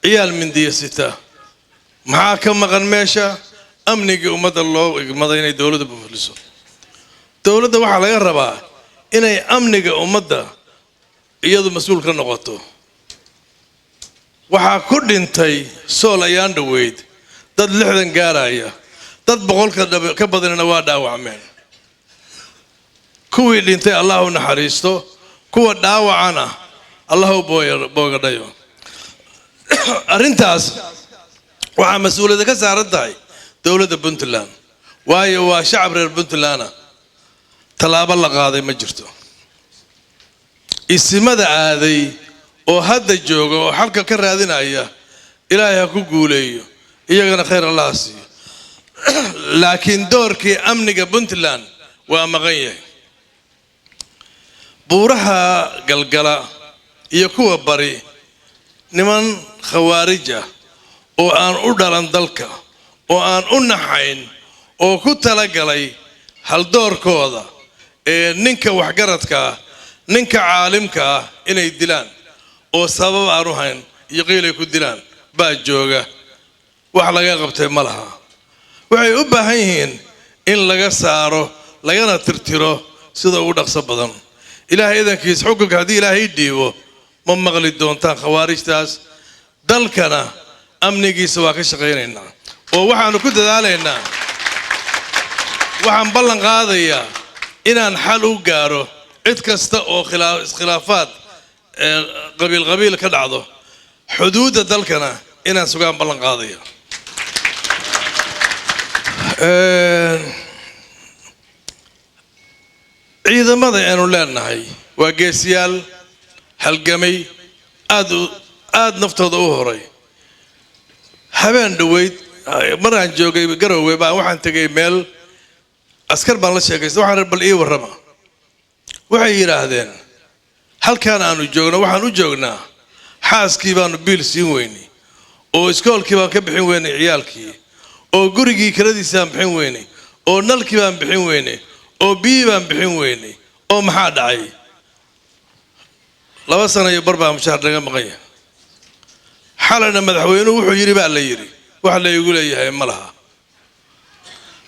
Speaker 4: ciyaal mindiya sita maxaa ka maqan meesha amniga ummadda loo igmaday inay dowladda buufiso dowladda waxaa laga rabaa inay amniga ummadda iyadu mas-uul ka noqoto. waxaa ku dhintay sool ayaan dhaweyd dad 60 gaaraya, dad 100 ka badanina waa dhaawacmeen. kuwii dhintay allah u naxariisto, kuwa dhaawacana allah u boogadhayo. arrintaas waxaa mas-uuliyadda ka saaran tahay dowladda Puntland, waayo waa shacab reer Puntland tallaabo la qaaday ma jirto. isimada aaday oo hadda jooga oo xalka ka raadinaya ilaahay ha ku guuleeyo, iyagana khayr allah siiyo. laakiin doorkii amniga Puntland waa maqan yahay. buuraha galgala iyo kuwa bari niman khawaarij ah oo aan u dhalan dalka, oo aan u naxayn, oo ku talagalay haldoorkooda ee ninka waxgaradka ah, ninka caalimka ah inay dilaan oo sabab aan u hayn iyo qiilay ku dilaan baa jooga. wax laga qabtay ma laha. waxay u baahan yihiin in laga saaro lagana tirtiro sida ugu dhaqso badan. ilaahay idankiis xukunka haddii ilaahay dhiibo ma maqli doontaan khawaarijtaas. dalkana amnigiisa waa ka shaqaynaynaa oo waxaanu ku dadaalaynaa. waxaan ballan qaadayaa inaan xal u gaaro cid kasta oo iskhilaafaad qabiil ka dhacdo. xuduudda dalkana inaan sugaan ballan qaadaya. ciidamada aanu leenahay waa geesiyaal halgamay aad naftooda u horay. habeen dhaweyd maraan joogay Garowe baan waxaan tagay meel askar baan la sheekaystay. waxaan bal ii warrama. waxay yiraahdeen halkaan aanu joogno waxaan u joognaa xaaskii baanu biil siin weynay, oo iskoolkii baan ka bixin weynay ciyaalkii, oo gurigii kiradiisa aan bixin weynay, oo nalkii baan bixin weynay, oo biyi baan bixin weynay. oo maxaa dhacay? 2 sano iyo bar baa mushaar naga maqan yahay. xalana madaxweynuhu wuxuu yiri baa la yiri wax la igu leeyahay ma laha.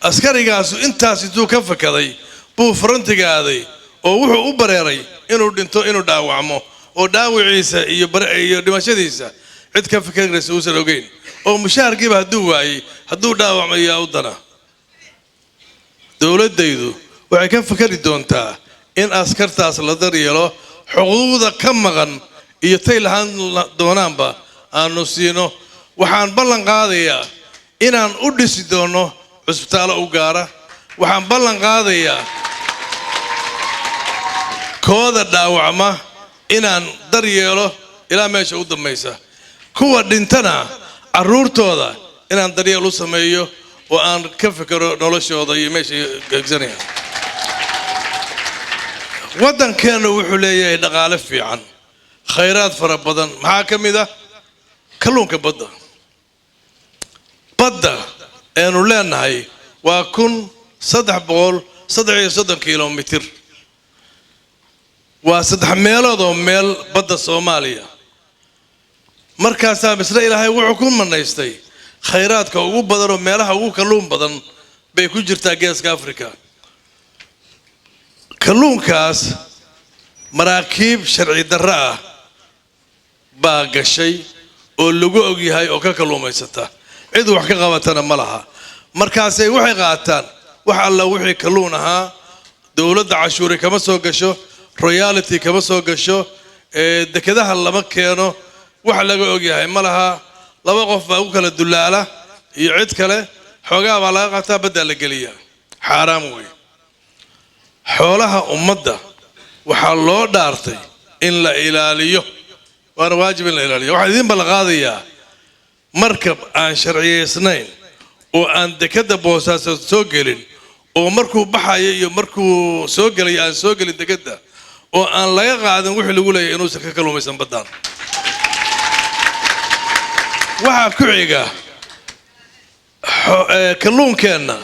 Speaker 4: askarigaasu intaas intuu ka fakaday buu frontiga aaday oo wuxuu u bareeray inuu dhinto, inuu dhaawacmo, oo dhaawiciisa iyo dhimashadiisa cid ka fikiraysa uusan ogeyn, oo mushaarkiiba hadduu waayay hadduu dhaawacmayaa u dana. dowladdaydu waxay ka fikri doontaa in askartaas la daryeelo, xuquuqda ka maqan iyo tay lahaan doonaanba aanu siino. waxaan ballan qaadayaa inaan u dhisi doono cusbitaalo u gaara. waxaan ballan qaadayaa kooda dhaawacma inaan daryeelo ilaa meesha u dambaysa. kuwa dhintana carruurtooda inaan daryeel u sameeyo oo aan ka fikiro noloshooda iyo meeshay gegsanayaan. waddankeenu wuxuu leeyahay dhaqaale fiican, khayraad fara badan. maxaa ka mid ah kalluunka badda. badda eenu leenahay waa 1330 kilomitir. waa 3 meelood oo meel badda Soomaaliya. markaasaa misna ilaahay wuxuu ku manaystay khayraadka ugu badan oo meelaha ugu kalluun badan bay ku jirtaa geeska Afrika. kalluunkaas maraakiib sharci darro ah baa gashay oo lagu ogyahay oo ka kalluumaysata. cid wax ka qabatana ma laha. markaasay waxay qaataan wax alla wixii kalluun ahaa. dowladda cashuuri kama soo gasho, royalty kama soo gasho, dekedaha lama keeno. wax laga ogyahay ma laha. 2 qof baa u kala dulaala iyo cid kale, xoogaa baa laga qaataa, baddaa la geliyaa. xaaraam wey. xoolaha ummadda waxaa loo dhaartay in la ilaaliyo, waana waajib in la ilaaliyo. waxaan idin ballan qaadayaa markab aan sharciyeysnayn oo aan dekeda Boosaaso soo gelin, oo markuu baxayo iyo markuu soo gelay aan soo gelin dekeda, oo aan laga qaadan wixii lagu leeyahay inuusan ka kalluumaysan baddaan. waxaa ku xiga kalluunkeenna.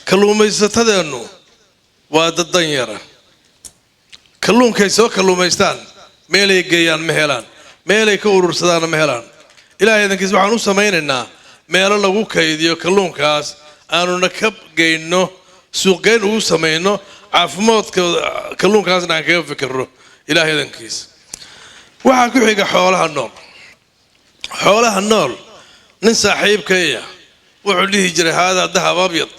Speaker 4: kalluumaysatadeennu waa dad danyara. kalluunkay soo kalluumaystaan meelay geeyaan ma helaan, meelay ka urursadaanna ma helaan. ilaahay idankiis waxaan u samaynaynaa meelo lagu kaydiyo kalluunkaas, aanuna ka geyno suuqgeyn ugu samayno, caafimaadka kalluunkaasna aan kaga fikirno ilaahay idankiis. waxaa ku xiga xoolaha nool xoolaha nool nin saaxiibkaya wuxuu dhihi jiray haadaa dahab abyad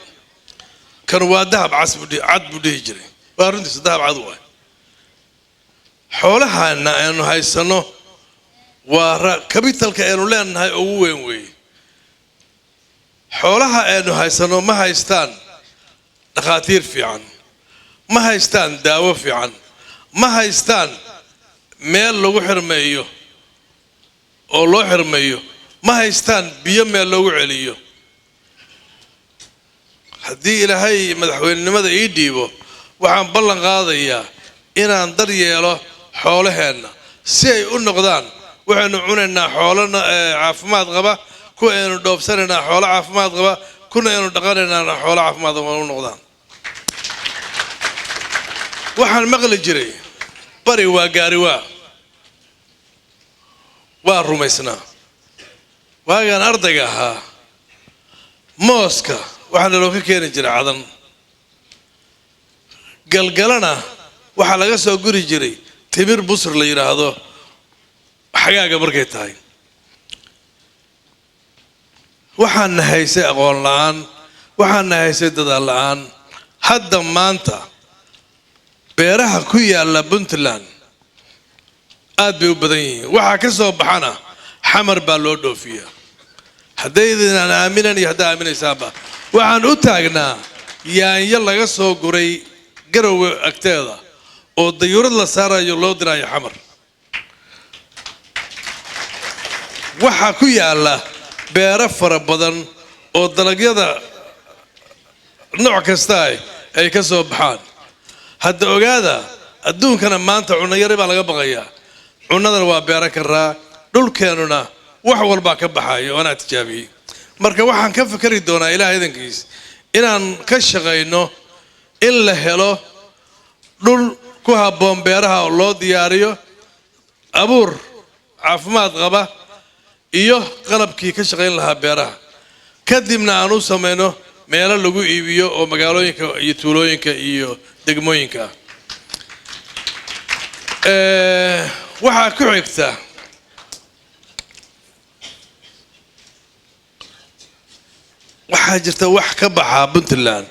Speaker 4: kan waa dahab cad buu dhihi jiray waa runtiisa dahab cad waay xoolahaana aynu haysano waa kabitalka aynu leenahay ugu weyn weeye xoolaha aynu haysano ma haystaan dhakhaatiir fiican ma haystaan daawo fiican ma haystaan meel lagu xirmeeyo oo loo xirmeeyo ma haystaan biyo meel loogu celiyo haddii ilaahay madaxweynenimada ii dhiibo waxaan ballan qaadayaa inaan dar yeelo xoolaheenna si ay u noqdaan waxaynu cunaynaa xoolana caafimaad qaba kuwa aynu dhoofsanaynaa xoolo caafimaad qaba kuna aynu dhaqanaynaa xoolo caafimaad qaba u noqdaan waxaan maqli jiray bari waa gaari waa rumaysnaa waagaan ardayga ahaa mooska waxaa naloo ka keeni jiray cadan galgalana waxaa laga soo guri jiray timir busr la yidhaahdo xagaaga markay tahay waxaana haysay aqoon la'aan waxaana haysay dadaal la'aan hadda maanta beeraha ku yaalla puntland aad bay u badan yihiin waxaa ka soo baxana xamar baa loo dhoofiyaa haddaydan aaminan iyo haddaa aaminaysaanba waxaan u taagnaa yaanyo laga soo guray garowe agteeda oo dayuurad la saarayo loo diraayo xamar waxaa ku yaalla beero fara badan oo dalagyada nooc kasta ay ka soo baxaan hadda ogaada adduunkana maanta cunno yari baa laga baqayaa cunnadana waa beero karaa dhulkeennuna wax walbaa ka baxayo oo anaa tijaabiyey marka waxaan ka fikari doonaa ilaah idankiis inaan ka shaqayno in la helo dhul ku habboon beeraha oo loo diyaariyo abuur caafimaad qaba iyo qalabkii ka shaqayn lahaa beeraha kadibna aan u samayno meelo lagu iibiyo oo magaalooyinka iyo tuulooyinka iyo degmooyinka waxaa ku xigta waxaa jirta wax ka baxaa puntland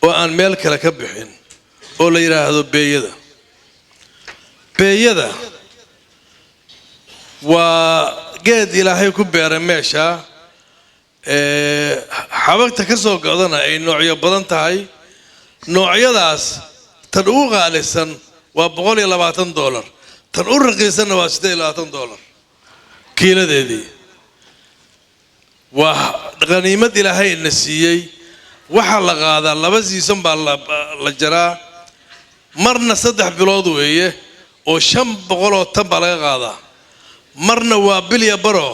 Speaker 4: oo aan meel kale ka bixin oo la yidhaahdo beeyada waa geed ilaahay ku beeray meesha xabagta ka soo go'dana ay noocyo badan tahay noocyadaas tan ugu qaalisan waa $120 tan u raqiisanna waa $28 kiiladeedii waa qaniimad ilaahay na siiyey waxaa la qaadaa 2 siisan baa la jaraa marna 3 bilood weeye oo 500 oo tan baa laga qaadaa marna waa bilya baro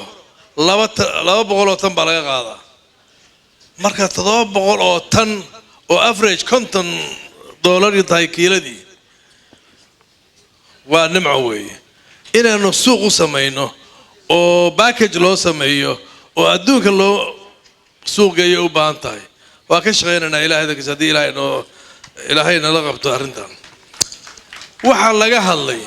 Speaker 4: 200 oo tan baa laga qaadaa marka 700 oo tan oo average $50 tahay kiiladii waa nimco weeye inaynu suuq u samayno oo package loo sameeyo oo adduunka loo suuqgeeyo u baahan tahay waa ka shaqaynaynaa ilaahay dadkiisa haddii ilaahay nala qabto arrintan waxaa laga hadlay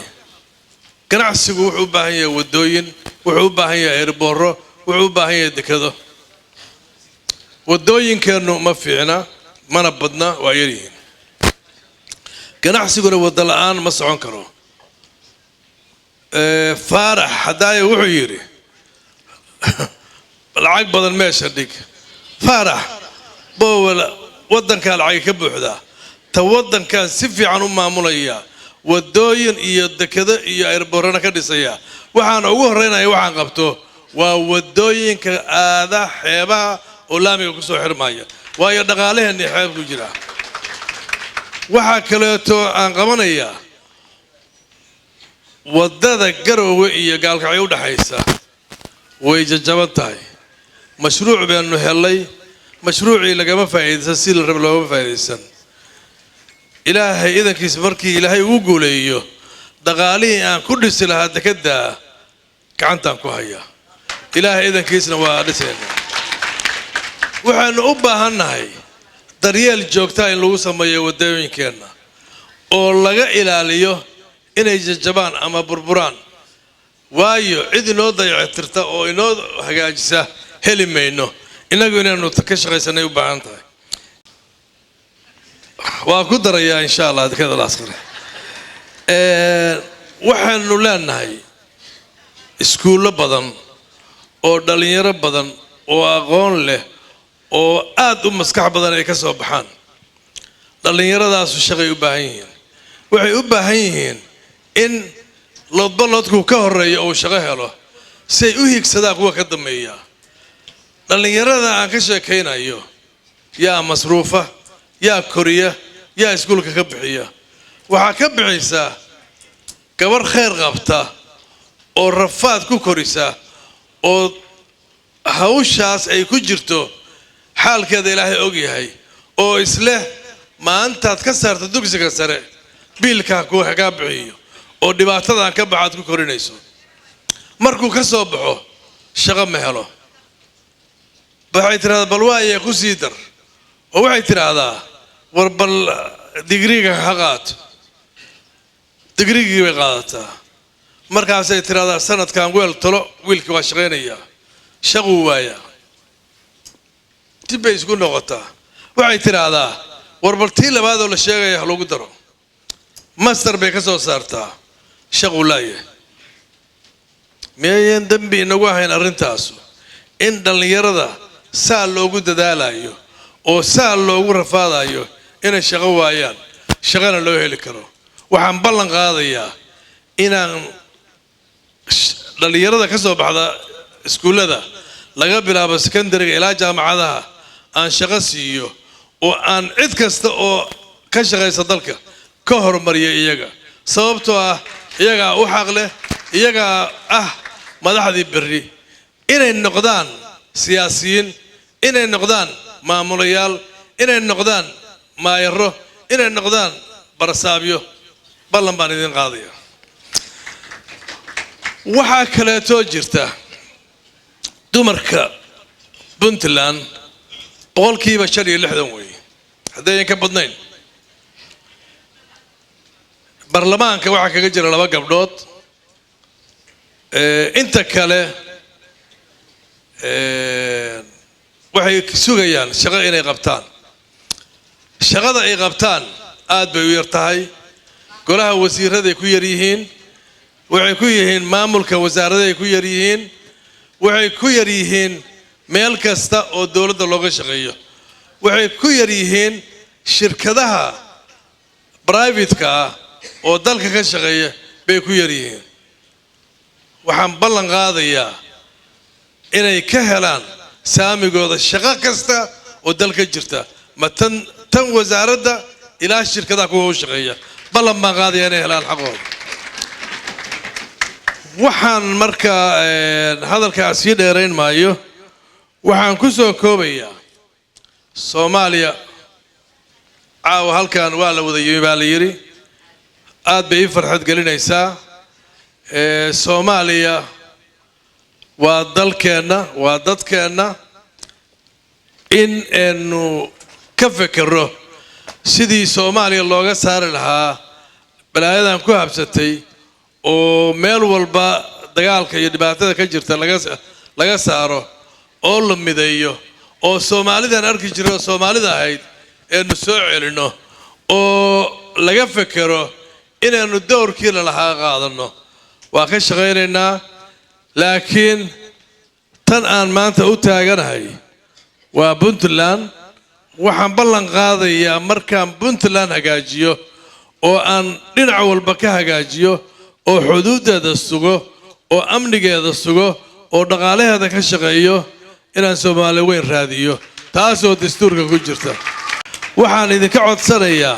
Speaker 4: ganacsigu wuxuu u baahan yahay waddooyin wuxuu u baahan yahay airboorro wuxuu u baahan yahay dekado waddooyinkeennu ma fiicna mana badna waa yaryihiin ganacsiguna waddo la'aan ma socon karo faarax haddaaye wuxuu yidhi lacag badan meesha dhig faarax bowel waddankaa lacag ka buuxdaa ta waddankan si fiican u maamulaya waddooyin iyo dekado iyo airboorana ka dhisaya waxaan ugu horreynaya waxaan qabto waa waddooyinka aada xeebaha oo laamiga ku soo xirmaya waayo dhaqaalaheenni xeeb ku jira waxaa kaleeto aan qabanayaa waddada garoowe iyo gaalkacyo u dhaxaysa way jajaban tahay mashruuc baanu helay mashruucii lagama faa'iidaysan si la rabo loogama faa'iidaysan ilaahay idankiisa markii ilaahay ugu guuleeyo dhaqaalihii aan ku dhisi lahaa dekedda gacantaan ku hayaa ilaahay idankiisna waa dhisayna waxaanu u baahannahay daryeel joogtaa in lagu sameeyo waddooyinkeenna oo laga ilaaliyo inay jajabaan ama burburaan waayo cid inoo dayactirta oo inoo hagaajisa heli mayno inagu inaanu ka shaqaysanay u baahan tahay waa ku darayaa insha allah dekada laaskare waxaanu leenahay iskuullo badan oo dhalinyaro badan oo aqoon leh oo aad u maskax badan ay ka soo baxaan dhallinyaradaasu shaqay u baahan yihiin waxay u baahan yihiin in lodba lodku ka horeeyo uu shaqo helo si ay u higsadaan kuwa ka dambeeya dhallinyarada aan ka sheekaynayo yaa masruufa yaa koriya yaa iskuulka ka bixiya waxaa ka bixisa gabar khayr qabta oo rafaad ku korisa oo hawshaas ay ku jirto xaalkeeda ilaahay og yahay oo isleh maantaad ka saarto dugsiga sare biilkaa kaa bixiyo oo dhibaatadan ka baxaad ku korinayso markuu ka soo baxo shaqo ma helo waxay tidhahdaa bal waayee ku sii dar oo waxay tidhaahdaa war bal digriga ha qaato digrigii bay qaadataa markaasay tidhahdaa sanadkan weel talo wiilkii waa shaqaynayaa shaquu waayaa dib bay isku noqotaa waxay tidhaahdaa war bal tii labaadoo la sheegaya ha lagu daro master bay ka soo saartaa shaquu laayahay miyayan dembi inagu ahayn arrintaasu in dhallinyarada saa loogu dadaalayo oo saa loogu rafaadayo inay shaqo waayaan shaqana loo heli karo waxaan ballan qaadayaa inaan dhallinyarada ka soo baxda iskuullada laga bilaabo secondariga ilaa jaamacadaha aan shaqo siiyo oo aan cid kasta oo ka shaqaysa dalka ka hormariya iyaga sababtoo ah iyagaa u xaq leh iyagaa ah madaxdii berri inay noqdaan siyaasiyiin inay noqdaan maamulayaal inay noqdaan maayaro inay noqdaan barasaabyo ballan baan idin qaadaya waxaa kaleetoo jirta dumarka puntland boqolkiiba 65 weeye haddayan ka badnayn baarlamaanka waxaa kaga jira 2 gabdhood inta kale waxay sugayaan shaqo inay qabtaan shaqada ay qabtaan aad bay u yar tahay golaha wasiiraday ku yar yihiin waxay ku yihiin maamulka wasaaradahay ku yar yihiin waxay ku yar yihiin meel kasta oo dowladda looga shaqeeyo waxay ku yar yihiin shirkadaha private-ka ah oo dalka ka shaqeeya bay ku yar yihiin waxaan ballan qaadayaa inay ka helaan saamigooda shaqo kasta oo dalka jirta ma tan wasaaradda ilaa shirkadaha kuwa u shaqeeya ballan baan qaadayaa inay helaan xaqooda waxaan markaa hadalkaa sii dheerayn maayo waxaan ku soo koobayaa soomaaliya caawa halkan waa la wada yimi baa la yidhi aad bay ii farxad gelinaysaa soomaaliya waa dalkeenna waa dadkeenna in aynu ka fekero sidii soomaaliya looga saari lahaa balaayadan ku habsatay oo meel walba dagaalka iyo dhibaatada ka jirta laga saaro oo la mideeyo oo soomaalidan arki jirro soomaalida ahayd aynu soo celino oo laga fekero inaynu dowrkii lalahaa qaadanno waa ka shaqaynaynaa laakiin tan aan maanta u taaganahay waa puntland waxaan ballan qaadayaa markaan puntland hagaajiyo oo aan dhinac walba ka hagaajiyo oo xuduuddeeda sugo oo amnigeeda sugo oo dhaqaalaheeda ka shaqeeyo inaan soomaali weyn raadiyo taasoo dastuurka ku jirta waxaan idinka codsanayaa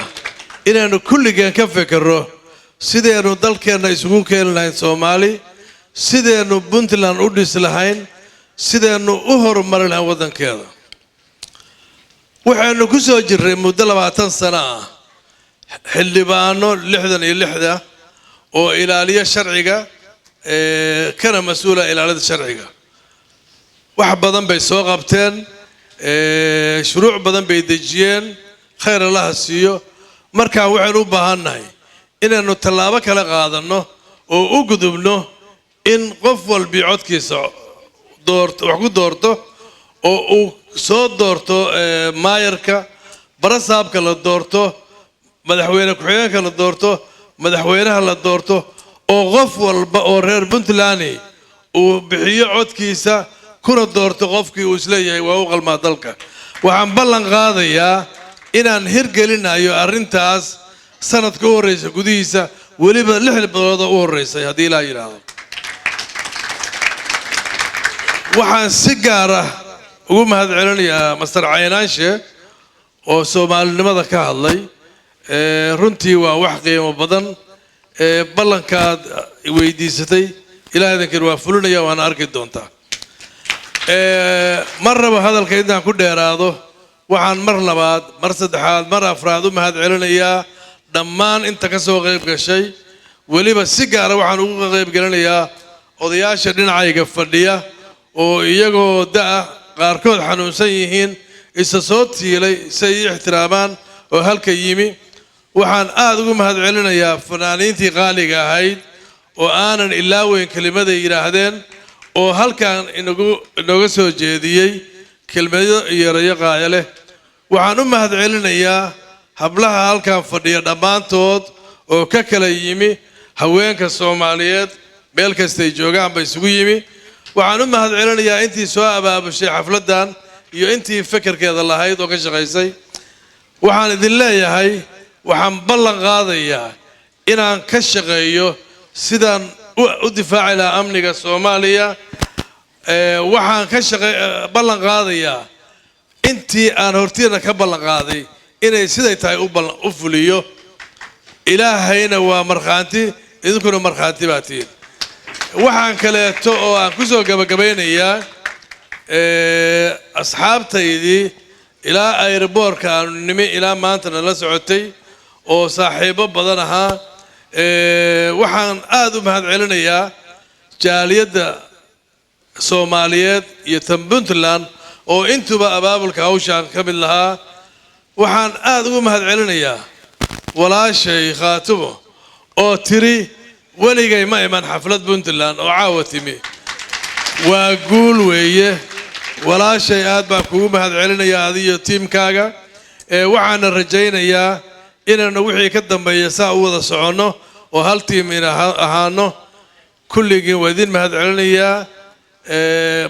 Speaker 4: inaynu kulligeen ka fekero sidaynu dalkeenna isugu keeni lahayn soomaali sidaynu puntland u dhis lahayn sidaynu u horumari lahayn waddankeeda waxaynu ku soo jirray muddo 20 sano ah xildhibaano 66 oo ilaaliya sharciga kana mas-uula ilaalada sharciga wax badan bay soo qabteen shuruuc badan bay dejiyeen khayr allaha siiyo markaa waxaynu u baahannahay inaynu tallaabo kala qaadanno oo u gudubno in qof walbi codkiisa doorto wax ku doorto oo uu soo doorto maayarka barasaabka la doorto madaxweyne ku-xigeenka la doorto madaxweynaha la doorto oo qof walba oo reer Puntland uu bixiyo codkiisa kuna doorto qofkii uu isleeyahay waa u qalmaa dalka waxaan ballan qaadayaa inaan hirgelinayo arrintaas sanadka u horeysa gudihiisa weliba 6 bilood oo u horeysay haddii la yiraahdo waxaan si gaar ah ugu mahadcelinayaa Master Caynaanshe oo Soomaalinimada ka hadlay runtii waa wax qiimo badan ballankaad weydiisatay ilaahay waa fulinaya waan arki doontaa mar raba hadalka intaan ku dheeraado waxaan mar labaad mar saddexaad mar afraad u mahadcelinayaa dhammaan inta ka soo qayb gashay weliba si gaar ah waxaan ugu qayb galinayaa odayaasha dhinacayga fadhiya oo iyagoo qaarkood xanuunsan yihiin isa soo tiilay si ay ixtiraamaan oo halka yimi waxaan aad ugu mahadcelinayaa fanaaniintii qaaliga ahayd oo aanan ilaaweyn kelimada yiraahdeen oo halkan inooga soo jeediyey kelmado iyo erayo qaaya leh waxaan u mahadcelinayaa hablaha halkan fadhiya dhammaantood oo ka kala yimi haweenka Soomaaliyeed meel kasta ay joogaan bay isugu yimi waxaan u mahadcelinayaa intii soo abaabushay xafladan iyo intii fikirkeeda lahayd oo ka shaqeysay waxaan idin leeyahay waxaan ballan qaadayaa inaan ka shaqeeyo sidaan u difaaci lahaa amniga Soomaaliya waxaan ka ballan qaadayaa intii aan hortiina ka ballan qaaday inay siday tahay u fuliyo ilaahayna waa marxaanti idinkuna marxaanti baa tihiin waxaan kaleeto oo aan ku soo gabagabeynayaa asxaabtaydii ilaa airboortka aanu nimi ilaa maanta nala socotay oo saaxiibo badan ahaa waxaan aad u mahadcelinayaa jaaliyadda Soomaaliyeed iyo tan Puntland oo intuba abaabulka hawshan ka mid lahaa waxaan aad ugu mahadcelinayaa walaashay Khaatumo oo tiri waligay ma iman xaflad Puntland oo caawa timi waa guul weeye walaashay aad baan kugu mahadcelinayaa adiyo tiimkaaga waxaan rajaynayaa inaan wixii ka dambeeya saa u wada socono oo hal tiim ahaano kulligiin waa idin mahadcelinayaa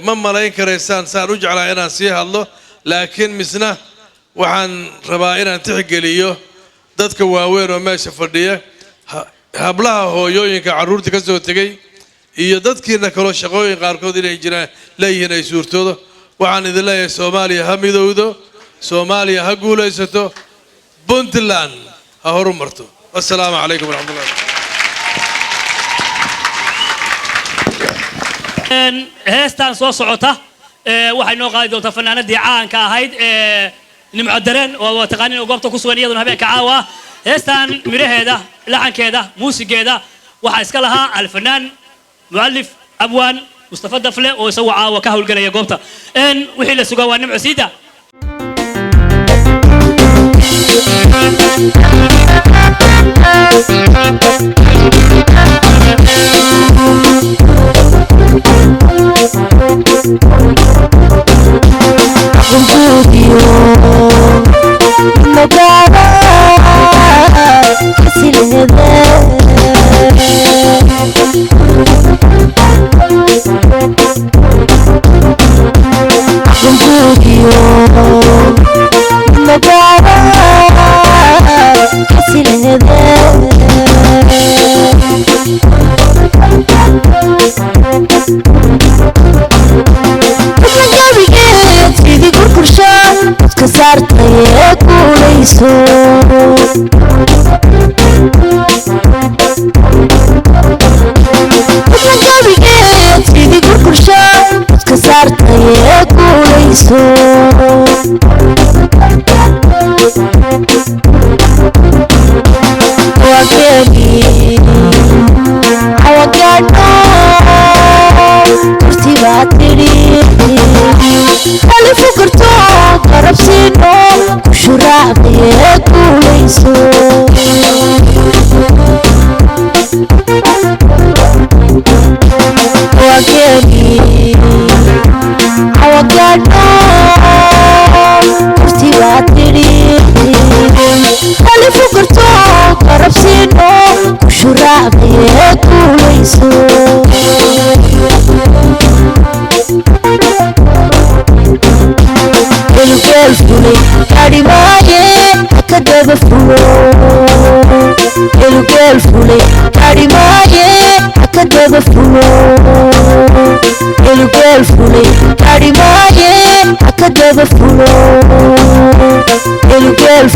Speaker 4: ma malayn karaysaan saan u jeclaa inaan sii hadlo laakiin misna waxaan rabaa inaan tixgeliyo dadka waaweyn oo meesha fadhiya hablaha hooyooyinka carruurta ka soo tegay iyo dadkiina kale shaqooyin qaarkood inay jiraan leeyihiin ay suurtoodo waxaan idin leeyahay Soomaaliya ha midowdo Soomaaliya ha guulaysato Puntland ha horumarto assalaamu calaykum waraxmatullahi
Speaker 3: heestan soo socota waxay noo qaadi doontaa fanaanadii caanka ahayd nimco dareen oo taqaaniin oo goobta ku sugan iyaduna habeenka caawa heestan miraheeda laxankeeda muusigeeda waxa iska lahaa alfanaan muallif abwaan Mustafa Dafle oo isagu caawa ka hawlgalaya goobta wixii la sugaa waa nimco siida
Speaker 1: الجال فولي كاري مايه أكدب فولو الجال فولي كاري مايه أكدب فولو الجال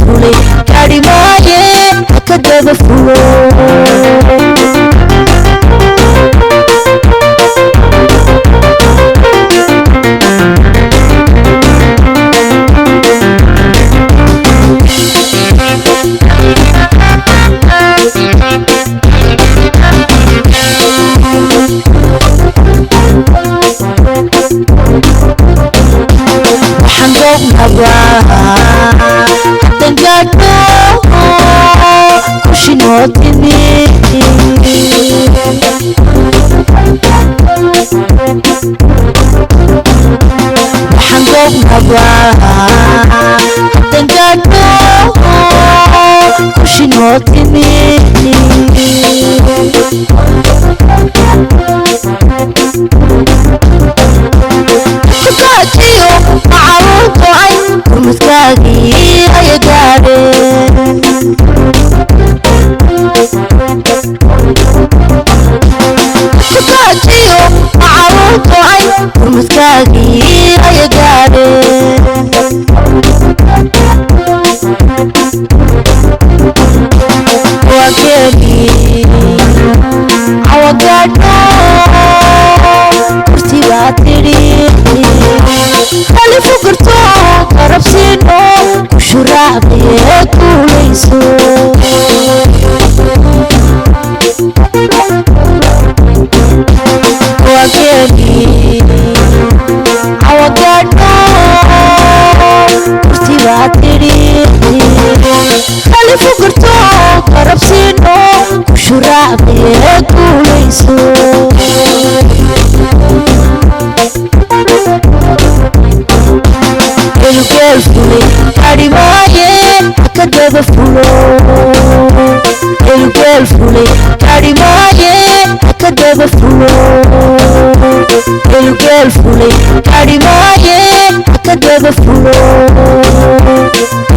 Speaker 1: فولي كاري مايه أكدب فولو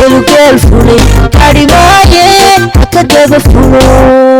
Speaker 1: الجال فولي كاري مايه أكدب فولو